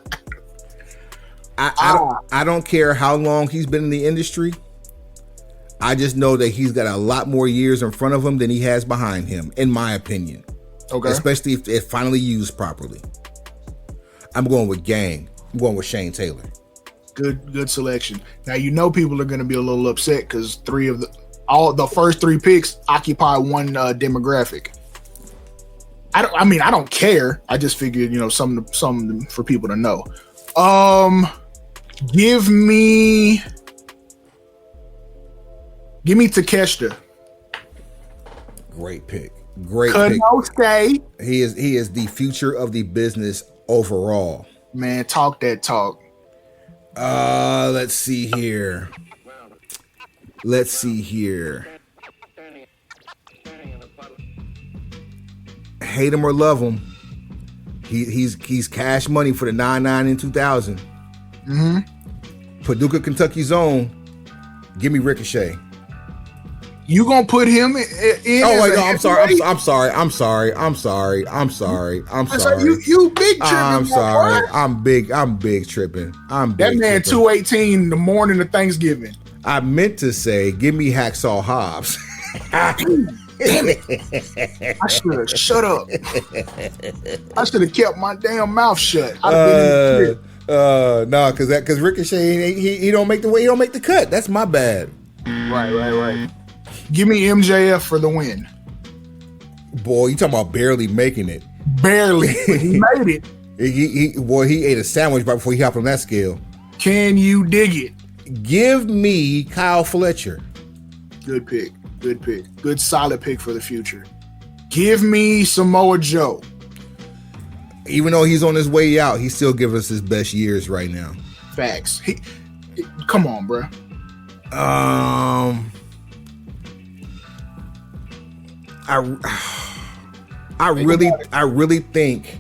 I don't care how long he's been in the industry. I just know that he's got a lot more years in front of him than he has behind him, in my opinion. Okay. Especially if it finally used properly. I'm going with Gang. I'm going with Shane Taylor. Good selection. Now people are gonna be a little upset because the first 3 picks occupy one demographic. I don't care. I just figured, something for people to know. Give me Takeshita. Great pick. Pick. He is the future of the business overall. Man, talk that talk. Let's see here. Hate him or love him, He's cash money for the 99 in 2000. Paducah, Kentucky's own. Give me Ricochet. You gonna put him in? Oh wait, no, I'm sorry. heavyweight? I'm sorry. I'm sorry. I'm sorry. I'm sorry. I'm So sorry. you big tripping. I'm sorry. boy. I'm big tripping. I'm That big man tripping. 218 the morning of Thanksgiving. I meant to say, give me Hacksaw Hobbs. Damn it! I should have shut up. I should have kept my damn mouth shut. I'd have been in the No, because Ricochet he don't make the cut. That's my bad. Right. Give me MJF for the win. Boy, you talking about barely making it? Barely. He made it. He ate a sandwich right before he hopped on that scale. Can you dig it? Give me Kyle Fletcher. Good pick. Good solid pick for the future. Give me Samoa Joe. Even though he's on his way out, he's still giving us his best years right now. Facts. Come on, bro. I really think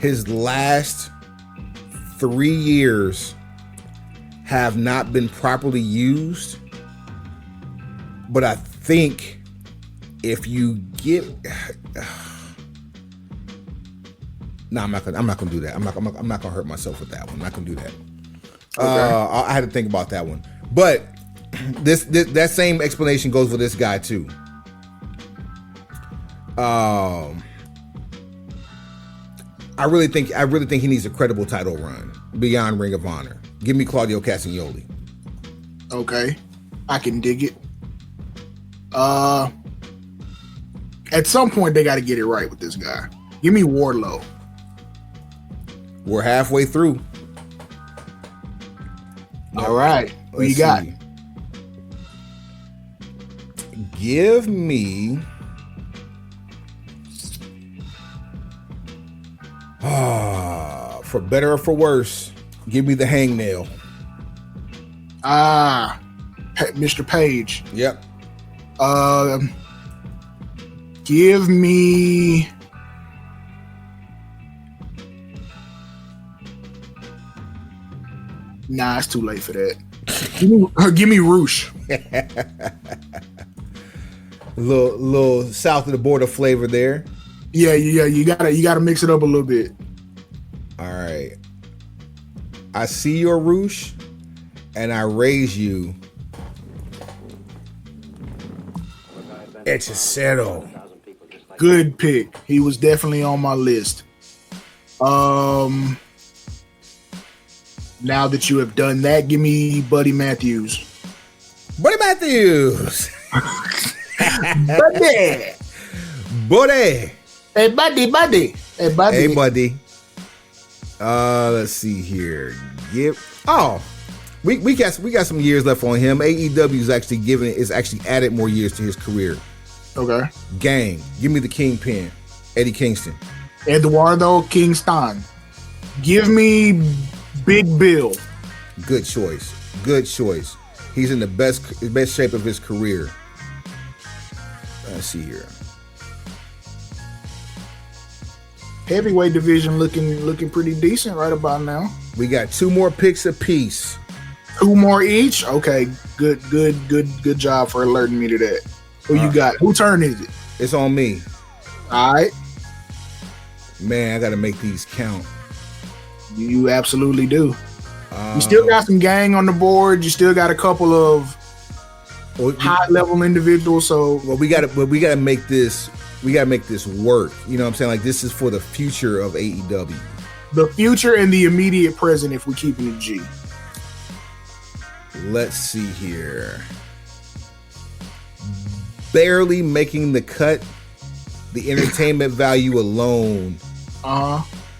his last 3 years have not been properly used. But I think if you get no, I'm not gonna do that. I'm not gonna hurt myself with that one. I'm not gonna do that. Okay. I had to think about that one. But this that same explanation goes for this guy too. I really think he needs a credible title run beyond Ring of Honor. Give me Claudio Castagnoli. Okay, I can dig it. At some point they got to get it right with this guy. Give me Wardlow. We're halfway through. All right, who you got? Give me. For better or for worse, give me the hangnail. Mr. Page. Yep. Give me. Nah, it's too late for that. Give me Roosh. little south of the border flavor there. Yeah. You gotta mix it up a little bit. All right. I see your Roosh, and I raise you. Hechicero. Good pick. He was definitely on my list. Now that you have done that, give me Buddy Matthews. Buddy Matthews. Buddy. Buddy. Hey, buddy. Hey, buddy. Hey, buddy. Let's see here. We got some years left on him. AEW is actually added more years to his career. Okay. Gang. Give me the Kingpin, Eddie Kingston. Eduardo Kingston. Give me Big Bill. Good choice. He's in the best shape of his career. Let's see here. Heavyweight division looking pretty decent right about now. We got 2 more picks apiece. 2 more each. Okay, good job for alerting me to that. Who you got? Whose turn is it? It's on me. All right. Man, I got to make these count. You absolutely do. You still got some gang on the board. You still got a couple of high level individuals. So we got to make this. We got to make this work. You know what I'm saying? Like, this is for the future of AEW. The future and the immediate present if we keep it a G. Let's see here. Barely making the cut. The entertainment value alone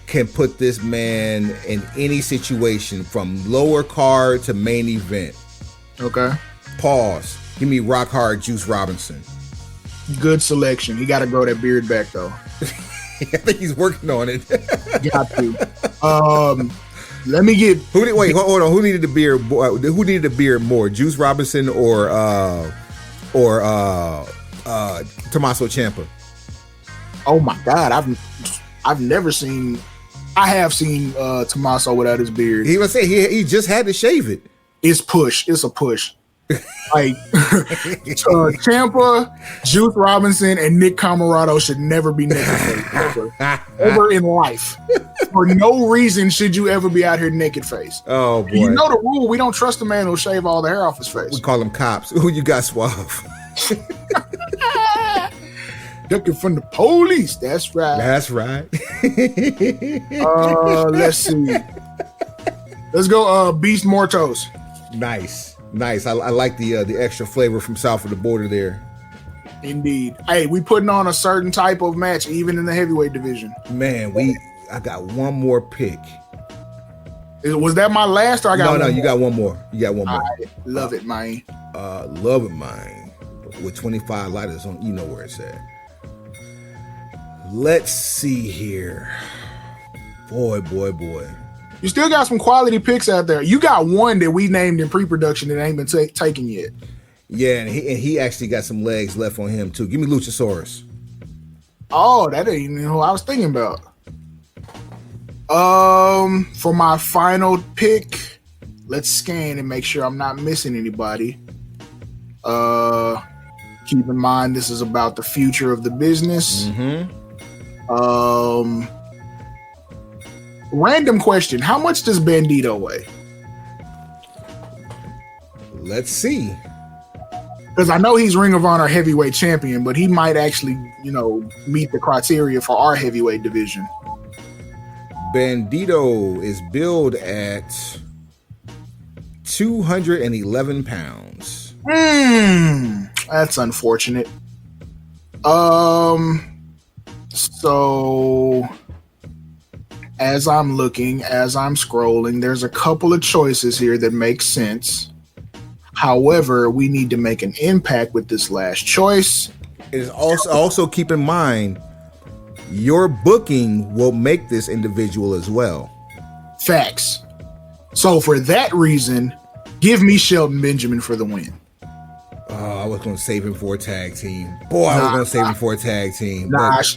can put this man in any situation from lower card to main event. Okay. Pause. Give me Rock Hard Juice Robinson. Good selection. He got to grow that beard back though. I think he's working on it. Got to. Let me get. Wait, hold on. Who needed the beard? Who needed the beard more? Juice Robinson or Tommaso Ciampa? Oh my God! I've never seen. I have seen Tommaso without his beard. He was saying he just had to shave it. It's push. It's a push. Like Ciampa, Juice Robinson, and Nick Comoroto should never be naked ever in life. For no reason should you ever be out here naked face. Oh boy! You know the rule. We don't trust a man who'll shave all the hair off his face. We call them cops. Who you got, Suave? Ducking from the police. That's right. That's right. Let's see. Let's go. Beast Mortos. Nice. I like the extra flavor from south of the border there. Indeed. Hey, we putting on a certain type of match, even in the heavyweight division. Man, I got one more pick. Was that my last, or I got one more? You got one more. You got one more. Love it, man. Love it, man. With 25 lighters on, you know where it's at. Let's see here. Boy. You still got some quality picks out there. You got one that we named in pre-production that ain't been taken yet. Yeah, and he actually got some legs left on him too. Give me Luchasaurus. Oh, that ain't even who I was thinking about. For my final pick, let's scan and make sure I'm not missing anybody. Keep in mind this is about the future of the business. Mm-hmm. Random question: how much does Bandito weigh? Let's see. Because I know he's Ring of Honor heavyweight champion, but he might actually, meet the criteria for our heavyweight division. Bandito is billed at 211 pounds. That's unfortunate. So as I'm scrolling, there's a couple of choices here that make sense. However, we need to make an impact with this last choice. It is also keep in mind your booking will make this individual as well. Facts. So for that reason, give me Shelton Benjamin for the win. Oh, I was going to save him for a tag team.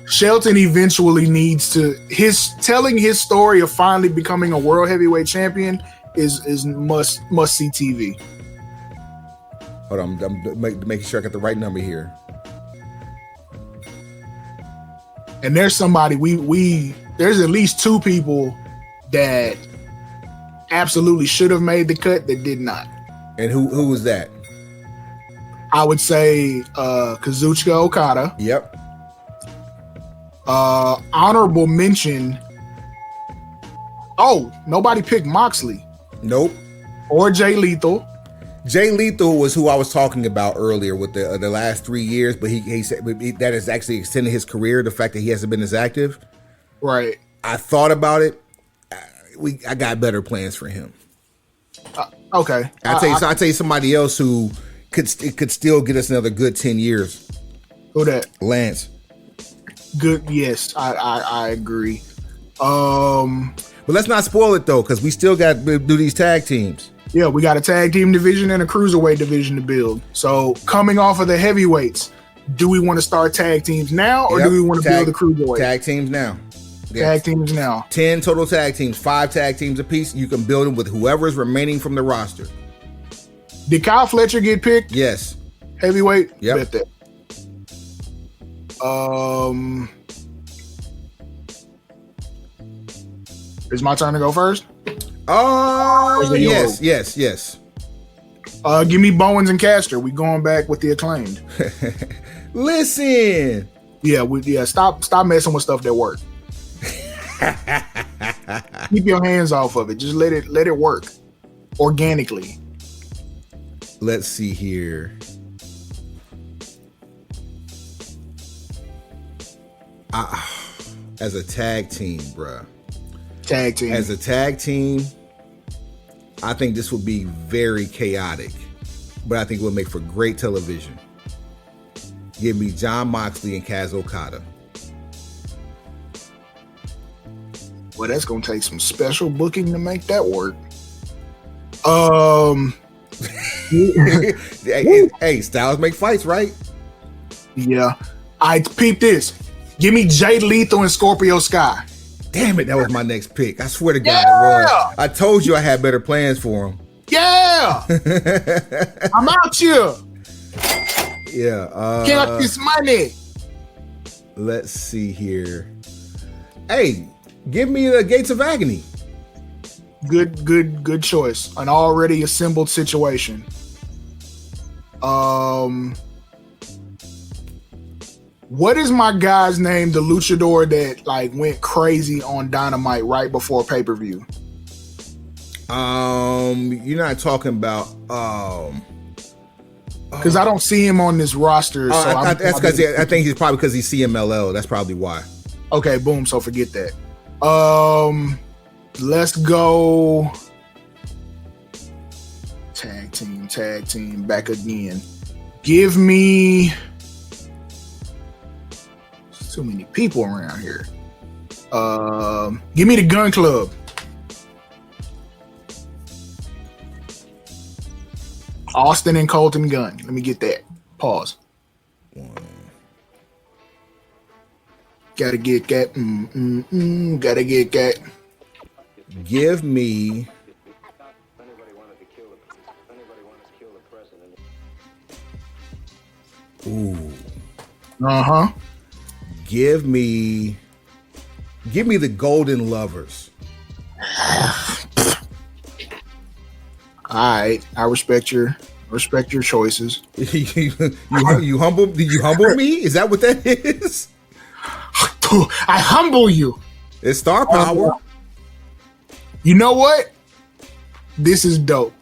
Shelton eventually needs to. Telling his story of finally becoming a world heavyweight champion is must see TV. Hold on, I'm making sure I got the right number here. And there's somebody there's at least two people that absolutely should have made the cut that did not. And who was that? I would say Kazuchika Okada. Yep. Honorable mention. Oh, nobody picked Moxley. Nope. Or Jay Lethal. Jay Lethal was who I was talking about earlier with the last 3 years, but he said that has actually extended his career. The fact that he hasn't been as active. Right. I thought about it. I got better plans for him. Okay. I'll tell you somebody else who could still get us another good 10 years. Who that? Lance. Good. Yes, I agree. But let's not spoil it though, because we still got to do these tag teams. Yeah, we got a tag team division and a cruiserweight division to build. So coming off of the heavyweights, do we want to start tag teams now, or do we want to build the cruiserweight? Tag teams now. Tag teams now. 10 total tag teams, 5 tag teams apiece. You can build them with whoever's remaining from the roster. Did Kyle Fletcher get picked? Yes. Heavyweight? Yep. Bet that. Is my turn to go first? Yes. Give me Bowens and Caster. We going back with the Acclaimed. Listen. Yeah. Stop messing with stuff that work. Keep your hands off of it. Just let it work organically. Let's see here. As a tag team, bruh. Tag team. As a tag team, I think this will be very chaotic, but I think it will make for great television. Give me Jon Moxley and Kaz Okada. Well, that's going to take some special booking to make that work. Hey, styles make fights, right? Yeah. I peep this. Give me Jay Lethal and Scorpio Sky. Damn it, that was my next pick. I swear to God, Yeah. it was. I told you I had better plans for him. Yeah. I'm out here. Yeah. Count this money. Let's see here. Hey, give me the Gates of Agony. Good choice. An already assembled situation. What is my guy's name? The luchador that like went crazy on Dynamite right before pay-per-view. You're not talking about because I don't see him on this roster. So that's because I think he's probably because he's CMLL. That's probably why. Okay, boom. So forget that. Let's go. Tag team, back again. Give me. Too many people around here. Give me the Gun Club. Austin and Colton Gunn. Let me get that. Pause. Gotta get that. Gotta get that. Give me. Ooh. Uh-huh. Give me the Golden Lovers. All right, I respect your choices. you humble? Did you humble me? Is that what that is? I humble you. It's star power. You know what? This is dope.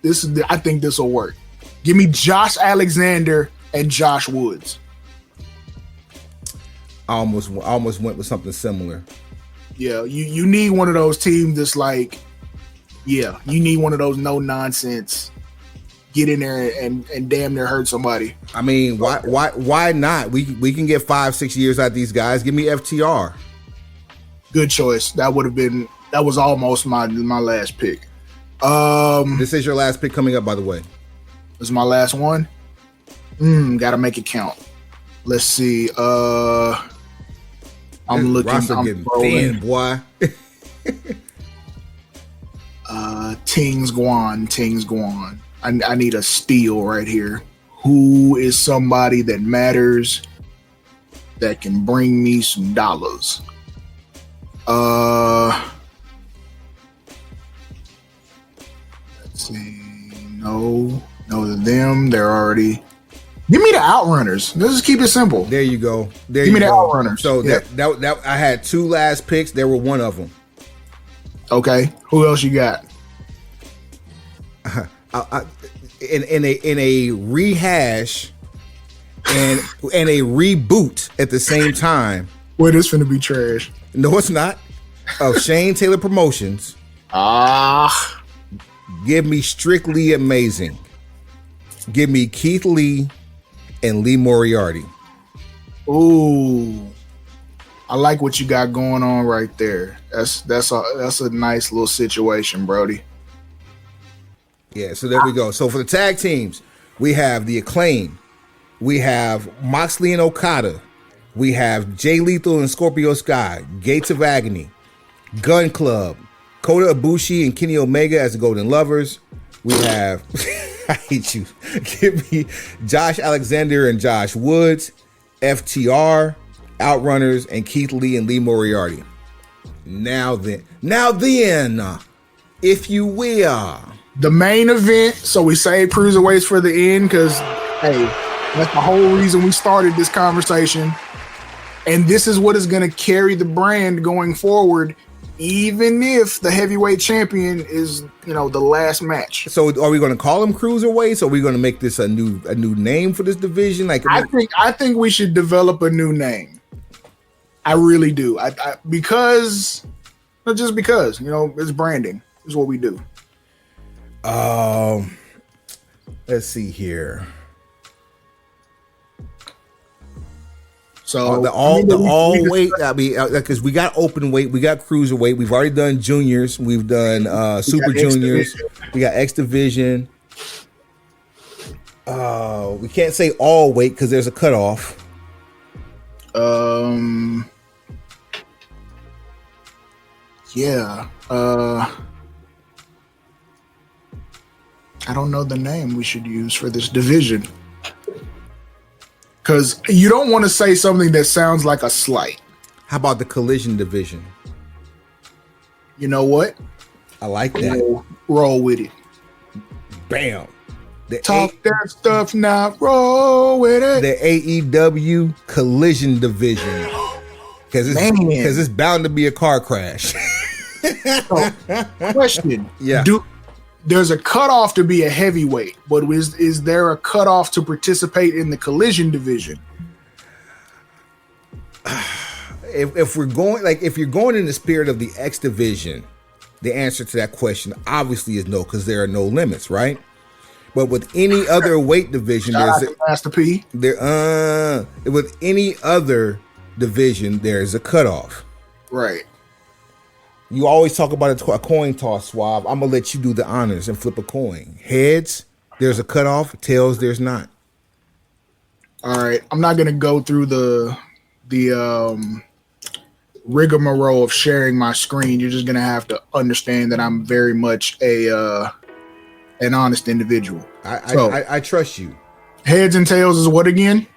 I think this will work. Give me Josh Alexander and Josh Woods. I almost went with something similar. Yeah, you need one of those teams that's like, yeah, you need one of those no nonsense, get in there and damn near hurt somebody. I mean, why not? We can get 5-6 years out of these guys. Give me FTR. Good choice. That was almost my last pick. This is your last pick coming up, by the way. This is my last one. Gotta make it count. Let's see. I'm looking. I'm getting thin, boy. Tings Guan. I need a steal right here. Who is somebody that matters that can bring me some dollars? Let's see. No, them. They're already. Give me the Outrunners. Let's just keep it simple. There you go. Give me the Outrunners. So that I had 2 last picks. There were one of them. Okay. Who else you got? In a rehash and a reboot at the same time. Well, this finna be trash. No, it's not. Of Shane Taylor Promotions. Give me Strictly Amazing. Give me Keith Lee and Lee Moriarty. Ooh, I like what you got going on right there. That's a nice little situation, Brody. Yeah, so there we go. So for the tag teams, we have the Acclaim, we have Moxley and Okada, we have Jay Lethal and Scorpio Sky, Gates of Agony, Gun Club, Kota Ibushi and Kenny Omega as the Golden Lovers. We have, I hate you. Give me Josh Alexander and Josh Woods, FTR, Outrunners, and Keith Lee and Lee Moriarty. Now then, if you will. The main event, so we save cruiserweights for the end because, hey, that's the whole reason we started this conversation. And this is what is going to carry the brand going forward, even if the heavyweight champion is, the last match. So are we going to call them cruiserweights? Or are we going to make this a new name for this division? Like, I think we should develop a new name. I really do. Because it's branding. It's what we do. Let's see here. So the all weight. I mean, because we got open weight, we got cruiserweight. We've already done juniors. We've done super juniors. We got X division. We can't say all weight because there's a cutoff. Yeah. I don't know the name we should use for this division. Because you don't want to say something that sounds like a slight. How about the collision division? You know what? I like that. Roll with it. Bam. Talk that stuff now. Roll with it. The AEW collision division. Because it's bound to be a car crash. So, question. Yeah. There's a cutoff to be a heavyweight, but is there a cutoff to participate in the collision division? If we're going, like, if you're going in the spirit of the X division, the answer to that question obviously is no, because there are no limits, right? But with any other weight division, Master P. With any other division, there's a cutoff. Right. You always talk about a coin toss, Suave. I'm gonna let you do the honors and flip a coin. Heads, there's a cutoff. Tails, there's not. All right. I'm not gonna go through the rigmarole of sharing my screen. You're just gonna have to understand that I'm very much an honest individual. I trust you. Heads and tails is what again?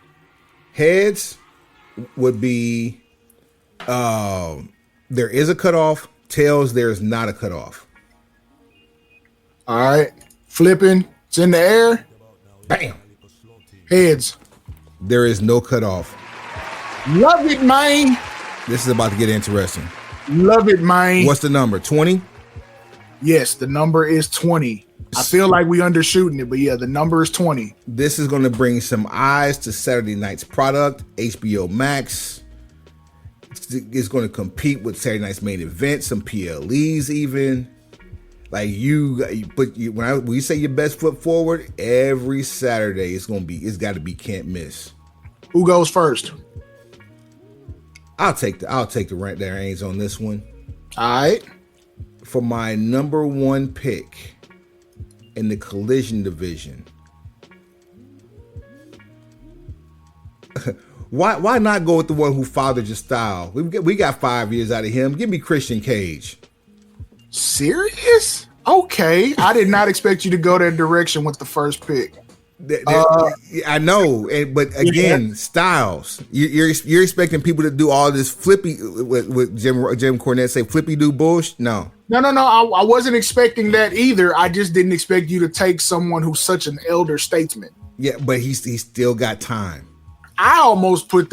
Heads would be there is a cutoff. Tails, there's not a cutoff. All right. Flipping. It's in the air. Bam. Heads. There is no cutoff. Love it, man. This is about to get interesting. Love it, man. What's the number? 20? Yes, the number is 20. I feel like we undershooting it, but yeah, the number is 20. This is going to bring some eyes to Saturday night's product, HBO Max. It's going to compete with Saturday night's main event, some PLEs even. Like when you say your best foot forward, every Saturday it's got to be can't miss. Who goes first? I'll take the rent there ain't on this one. All right. For my number one pick in the collision division. Why not go with the one who fathered your style? We got 5 years out of him. Give me Christian Cage. Serious? Okay. I did not expect you to go that direction with the first pick. I know, but again, styles. You're expecting people to do all this flippy with Jim Cornette say flippy do bullshit? No. I wasn't expecting that either. I just didn't expect you to take someone who's such an elder statesman. Yeah, but he's still got time. I almost put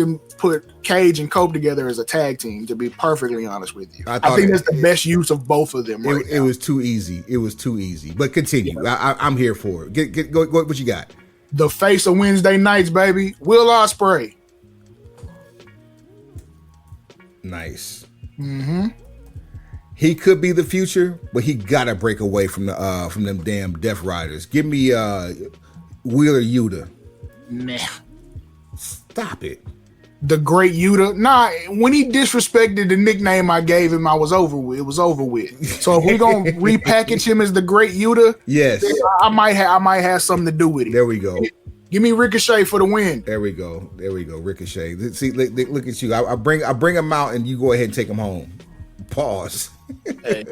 Cage and Cope together as a tag team, to be perfectly honest with you. I think that's the best use of both of them. It was too easy. But continue. Yeah. I'm here for it. Go. What you got? The face of Wednesday nights, baby. Will Ospreay. Nice. Mm-hmm. He could be the future, but he gotta break away from them damn Death Riders. Give me Wheeler Yuta. Nah. Stop it. The Great Yuta. Nah, when he disrespected the nickname I gave him, it was over with. So if we're gonna repackage him as the Great Yuta, yes, I might have something to do with it. There we go. Give me Ricochet for the win. There we go. Ricochet. See, look at you. I bring him out, and you go ahead and take him home. Pause. Hey.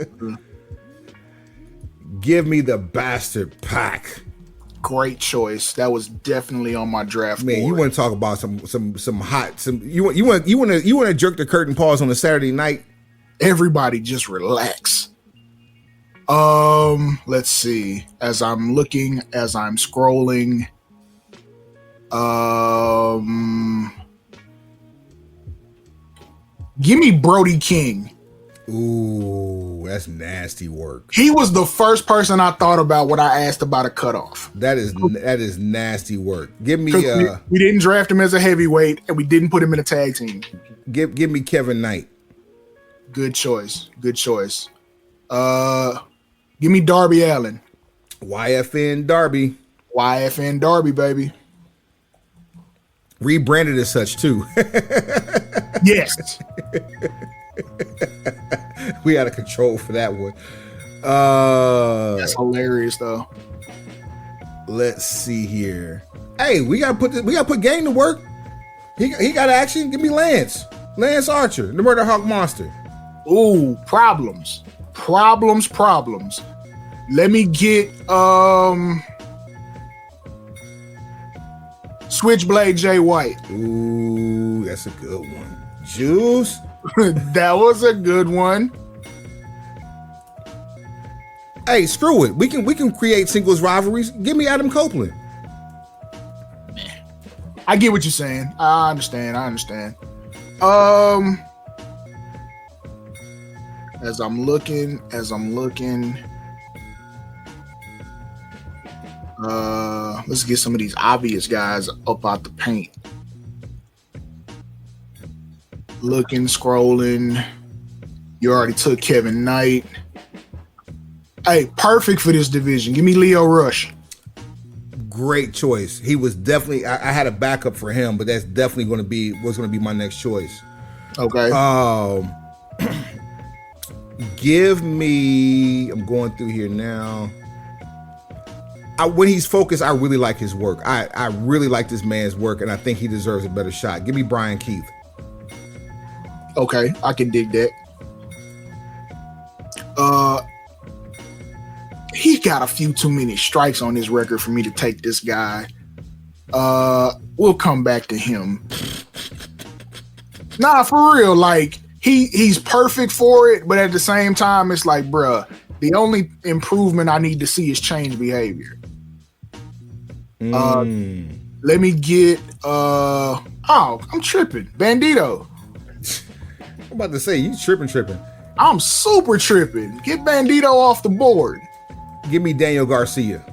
Give me the Bastard Pack. Great choice. That was definitely on my draft board. You want to talk about some hot you want to jerk the curtain pause on a Saturday night? Everybody just relax. Let's see. As I'm scrolling, give me Brody King. Ooh, that's nasty work. He was the first person I thought about when I asked about a cutoff. That is nasty work. Give me we didn't draft him as a heavyweight and we didn't put him in a tag team. Give me Kevin Knight. Good choice. Give me Darby Allin. YFN Darby. YFN Darby, baby. Rebranded as such too. Yes. We out of control for that one. That's hilarious though. Let's see here. Hey, we gotta put Gang to work. He got action. Give me Lance Archer, the Murder Hawk Monster. Ooh, problems. Let me get Switchblade Jay White. Ooh, that's a good one. Juice. That was a good one. Hey, screw it. We can create singles rivalries. Give me Adam Copeland. I get what you're saying. I understand. As I'm looking, let's get some of these obvious guys up out the paint. Looking, scrolling. You already took Kevin Knight. Hey, perfect for this division. Give me Leo Rush. Great choice. He was definitely. I had a backup for him, but that's definitely going to be my next choice. Okay. Give me. I'm going through here now. When he's focused, I really like his work. I really like this man's work, and I think he deserves a better shot. Give me Brian Keith. Okay, I can dig that. He got a few too many strikes on his record for me to take this guy. We'll come back to him. Nah, for real. Like he's perfect for it, but at the same time, it's like, bruh, the only improvement I need to see is change behavior. Let me get. I'm tripping. Bandito. I'm about to say you tripping. I'm super tripping. Get Bandito off the board. Give me Daniel Garcia.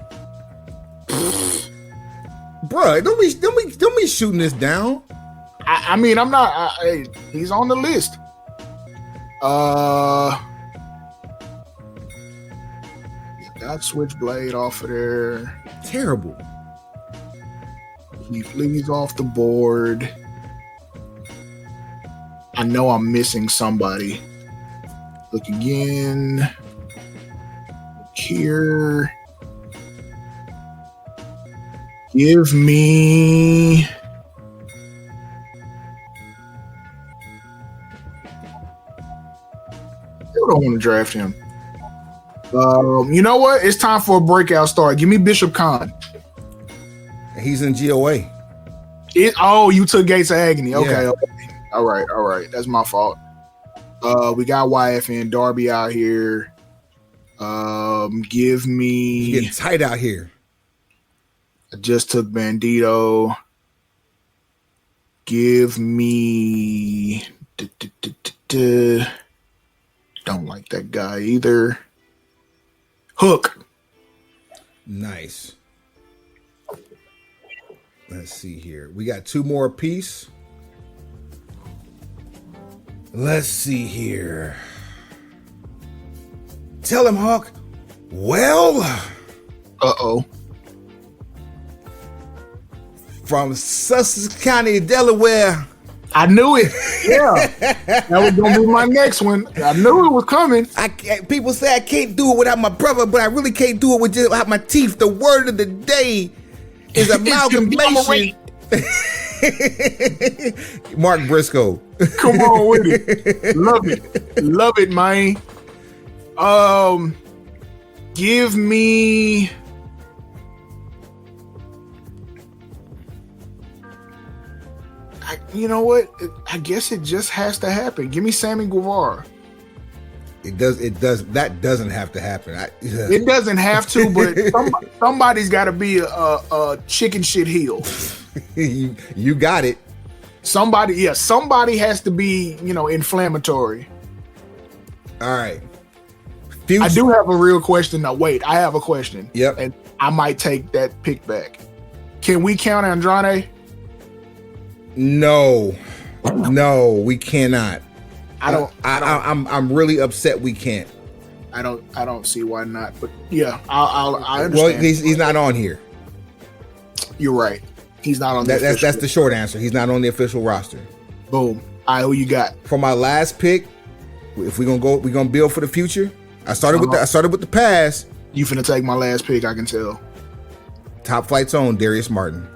Bruh, don't be shooting this down. I mean, I'm not. He's on the list. Got Switchblade off of there. Terrible. He flees off the board. I know I'm missing somebody. Look again. Look here. Give me. I don't want to draft him. You know what? It's time for a breakout star. Give me Bishop Khan. He's in GOA. You took Gates of Agony. Okay, Yeah. okay. All right. That's my fault. We got YFN Darby out here. Give me. It's getting tight out here. I just took Bandito. Give me. Don't like that guy either. Hook. Nice. Let's see here. We got two more apiece. Let's see here. Tell him, Hawk. Well. Uh-oh. From Sussex County, Delaware. I knew it. Yeah. That was going to be my next one. I knew it was coming. People say I can't do it without my brother, but I really can't do it without my teeth. The word of the day is amalgamation. Mark Briscoe. Come on with it. Love it, man. Give me. You know what? I guess it just has to happen. Give me Sammy Guevara. It does. That doesn't have to happen. It doesn't have to, but somebody's got to be a chicken shit heel. You got it. Somebody has to be, inflammatory. All right. I do have a real question. Now, wait, I have a question. Yep. And I might take that pick back. Can we count Andrade? No, we cannot. I'm really upset we can't. I don't see why not. But yeah, I understand. Well, he's not on here. You're right. He's not on. That's the short answer. He's not on the official roster. Boom. All right, who you got? For my last pick, if we're gonna build for the future. I started with the past. You finna take my last pick, I can tell. Top Flight's own Darius Martin.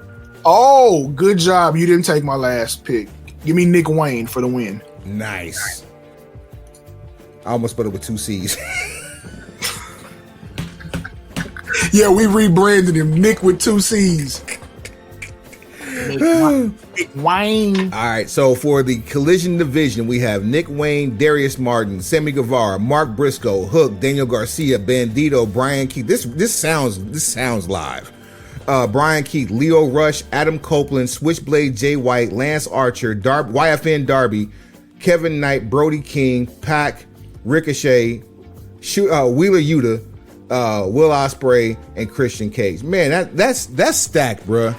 Oh, good job. You didn't take my last pick. Give me Nick Wayne for the win. Nice. I almost spelled it with 2 C's. Yeah, we rebranded him. Nick with 2 C's. Nick Wayne. All right, so for the Collision division, we have Nick Wayne, Darius Martin, Sammy Guevara, Mark Briscoe, Hook, Daniel Garcia, Bandito, Brian Keith. This sounds live. Brian Keith, Leo Rush, Adam Copeland, Switchblade Jay White, Lance Archer, YFN Darby, Kevin Knight, Brody King, Pac, Ricochet, Wheeler Yuta, Will Ospreay, and Christian Cage. Man, that's stacked, bruh.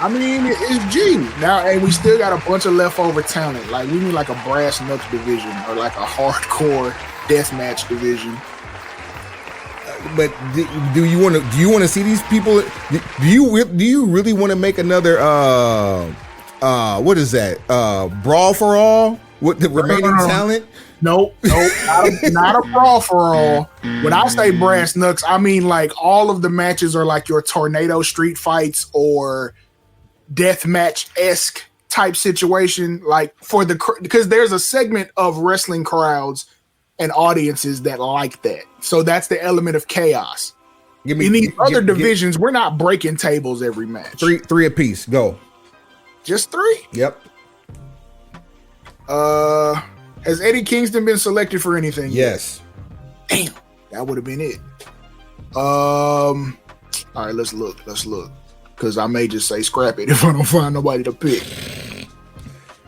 I mean, it's G. Now, and we still got a bunch of leftover talent. Like, we need like a brass knucks division or like a hardcore deathmatch division. But do you want to see these people? Do you really want to make another what is that? Brawl for all with the remaining talent? Nope, not a brawl for all. When I say brass knucks, I mean like all of the matches are like your tornado street fights or deathmatch-esque type situation. Like because there's a segment of wrestling crowds and audiences that like that. So that's the element of chaos. In these other divisions, we're not breaking tables every match. Three apiece. Go. Just 3? Yep. Has Eddie Kingston been selected for anything? Yes. Damn, that would have been it. All right, let's look. Because I may just say scrap it if I don't find nobody to pick.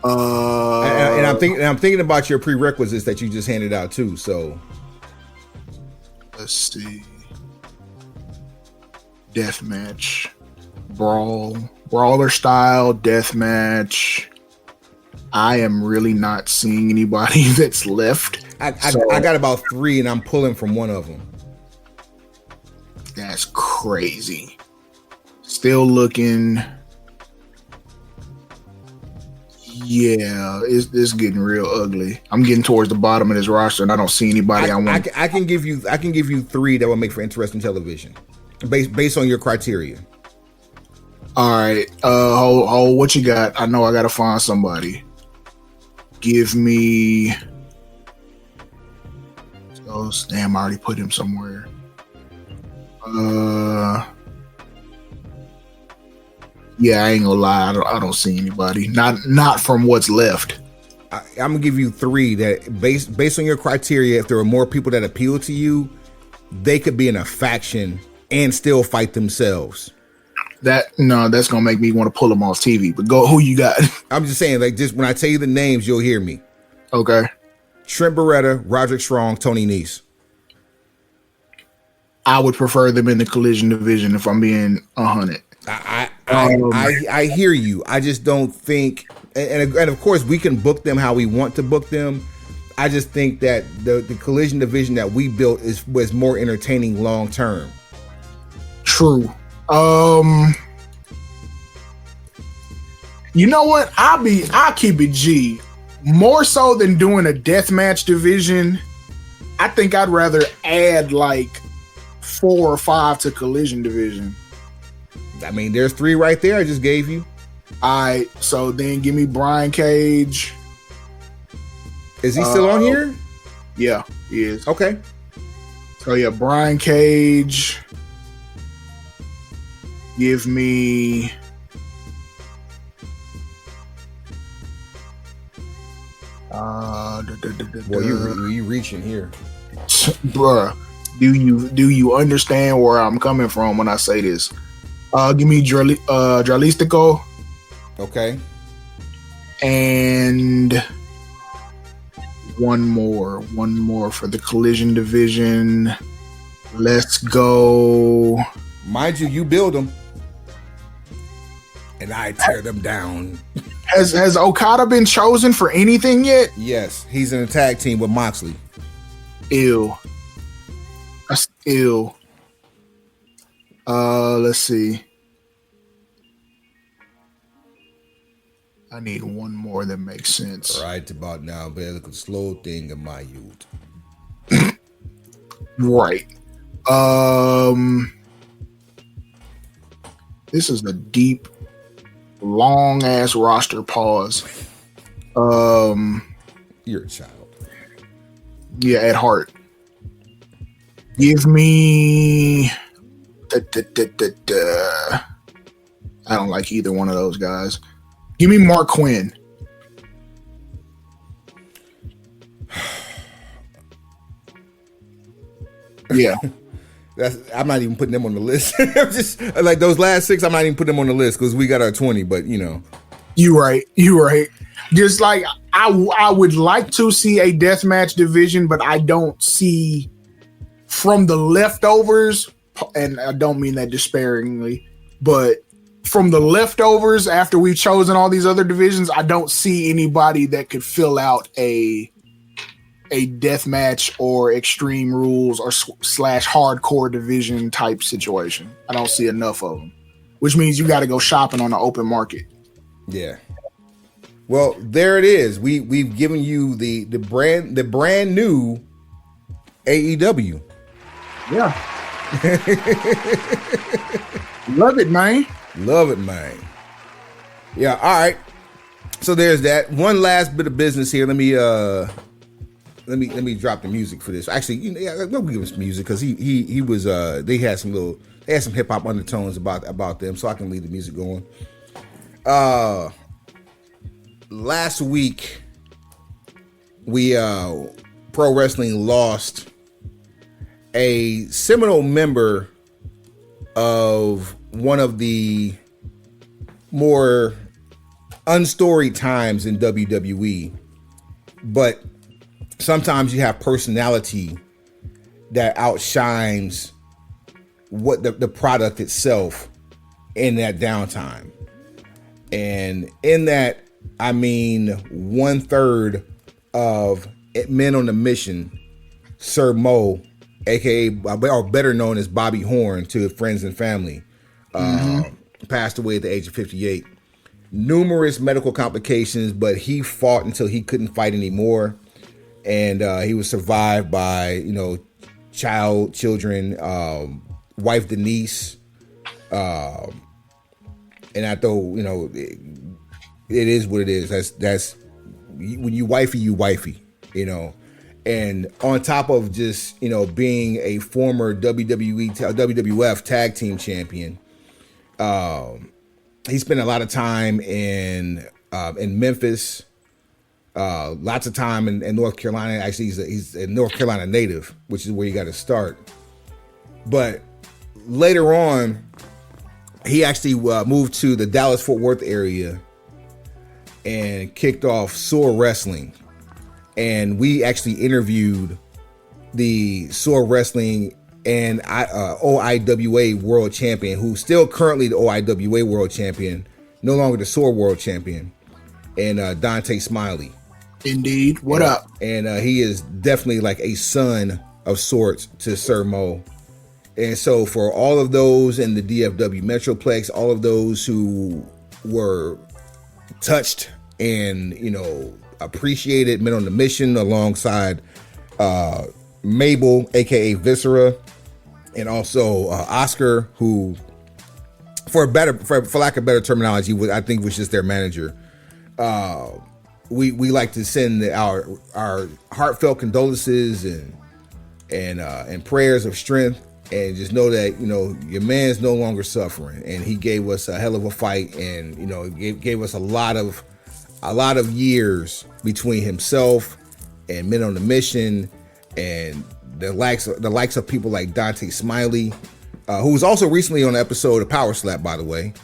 And I'm thinking about your prerequisites that you just handed out too. So let's see. Deathmatch, brawler style deathmatch. I am really not seeing anybody that's left. I got about 3, and I'm pulling from one of them. That's crazy. Still looking. Yeah, it's getting real ugly. I'm getting towards the bottom of this roster, and I don't see anybody I want. I can give you 3 that will make for interesting television, based on your criteria. All right, hold, what you got? I know I gotta find somebody. Give me. Oh damn! I already put him somewhere. Yeah, I ain't gonna lie. I don't see anybody. Not from what's left. I'm gonna give you 3 that based on your criteria. If there are more people that appeal to you, they could be in a faction and still fight themselves. That's gonna make me want to pull them off TV. But go, who you got? I'm just saying, like, just when I tell you the names, you'll hear me. Okay. Trent Beretta, Roderick Strong, Tony Nese. I would prefer them in the Collision division if I'm being 100. I hear you. I just don't think, and of course we can book them how we want to book them. I just think that the Collision division that we built was more entertaining long term. True. You know what? I'll keep it G. More so than doing a deathmatch division, I think I'd rather add like 4 or 5 to Collision division. I mean, there's 3 right there I just gave you. All right, so then give me Brian Cage. Is he still on here? Yeah, he is. Okay. So yeah, Brian Cage. Give me. Boy, you reaching here, bruh. Do you understand where I'm coming from when I say this? Give me Dralistico. Okay. And one more for the Collision division. Let's go. Mind you, you build them, and I tear them down. Has Okada been chosen for anything yet? Yes, he's in a tag team with Moxley. Ew. That's ew. Let's see. I need one more that makes sense. Right about now, but look a slow thing in my youth. Right. This is a deep, long ass roster pause. You're a child. Yeah, at heart. Give me. I don't like either one of those guys. Give me Mark Quinn. Yeah. I'm not even putting them on the list. I'm just like those last 6. I'm not even putting them on the list because we got our 20. But you right. Just like I would like to see a deathmatch division, but I don't see from the leftovers. And I don't mean that disparagingly, but from the leftovers after we've chosen all these other divisions, I don't see anybody that could fill out a deathmatch or Extreme Rules or / hardcore division type situation. I don't see enough of them, which means you got to go shopping on the open market. Yeah. Well, there it is. We've given you the brand new AEW. Yeah. Love it, man. Yeah. All right. So there's that. One last bit of business here. Let me drop the music for this. Actually, we'll give him some music because he was they had some hip hop undertones about them, so I can leave the music going. Last week we Pro Wrestling lost a seminal member of one of the more unstoried times in WWE, but sometimes you have personality that outshines what the product itself in that downtime. And in that, I mean 1/3 of Men on the Mission, Sir Mo, aka or better known as Bobby Horne to friends and family, passed away at the age of 58. Numerous medical complications, but he fought until he couldn't fight anymore. And he was survived by, children, wife Denise. And I thought, it is what it is. That's when you wifey, And on top of just, being a former WWF tag team champion, he spent a lot of time in Memphis, lots of time in North Carolina. Actually, he's a North Carolina native, which is where you got to start. But later on, he actually moved to the Dallas-Fort Worth area and kicked off Soar Wrestling. And we actually interviewed the Soar Wrestling and OIWA World Champion, who's still currently the OIWA World Champion, no longer the Soar World Champion, and Dante Smiley. Indeed. What up? And he is definitely like a son of sorts to Sir Mo. And so for all of those in the DFW Metroplex, all of those who were touched and, appreciated Men on the Mission alongside Mabel, aka Viscera, and also Oscar, who, for lack of better terminology, I think was just their manager. We like to send our heartfelt condolences and prayers of strength, and just know that your man's no longer suffering, and he gave us a hell of a fight, and gave us a lot of years between himself and Men on the Mission, and the likes of people like Dante Smiley, who was also recently on an episode of Power Slap, by the way.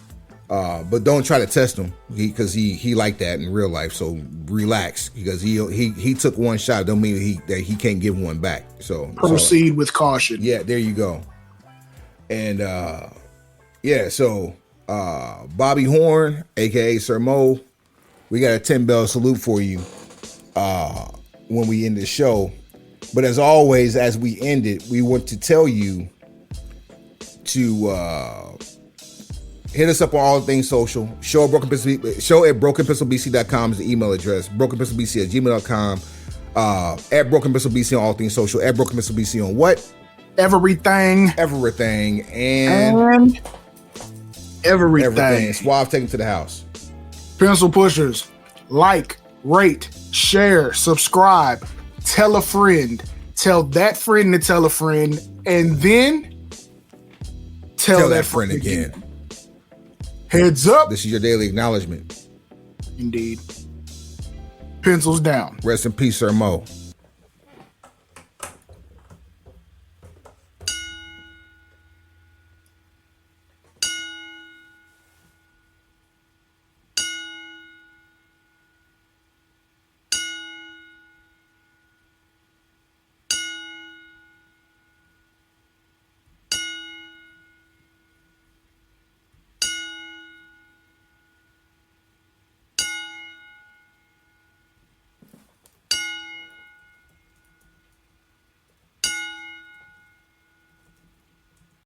But don't try to test him because he liked that in real life. So relax, because he took one shot. Don't mean that he can't give one back. So proceed with caution. Yeah, there you go. And so Bobby Horne, aka Sir Mo, we got a 10-bell salute for you when we end the show. But as always, as we end it, we want to tell you to hit us up on all things social. Show at brokenpistolbc.com is the email address. brokenpistolbc@gmail.com. At brokenpistolbc on all things social. At brokenpistolbc on what? Everything. And everything. Suave, take him to the house. Pencil pushers, like, rate, share, subscribe, tell a friend, tell that friend to tell a friend, and then tell that friend again. Heads up. This is your daily acknowledgement. Indeed. Pencils down. Rest in peace, Sir Mo.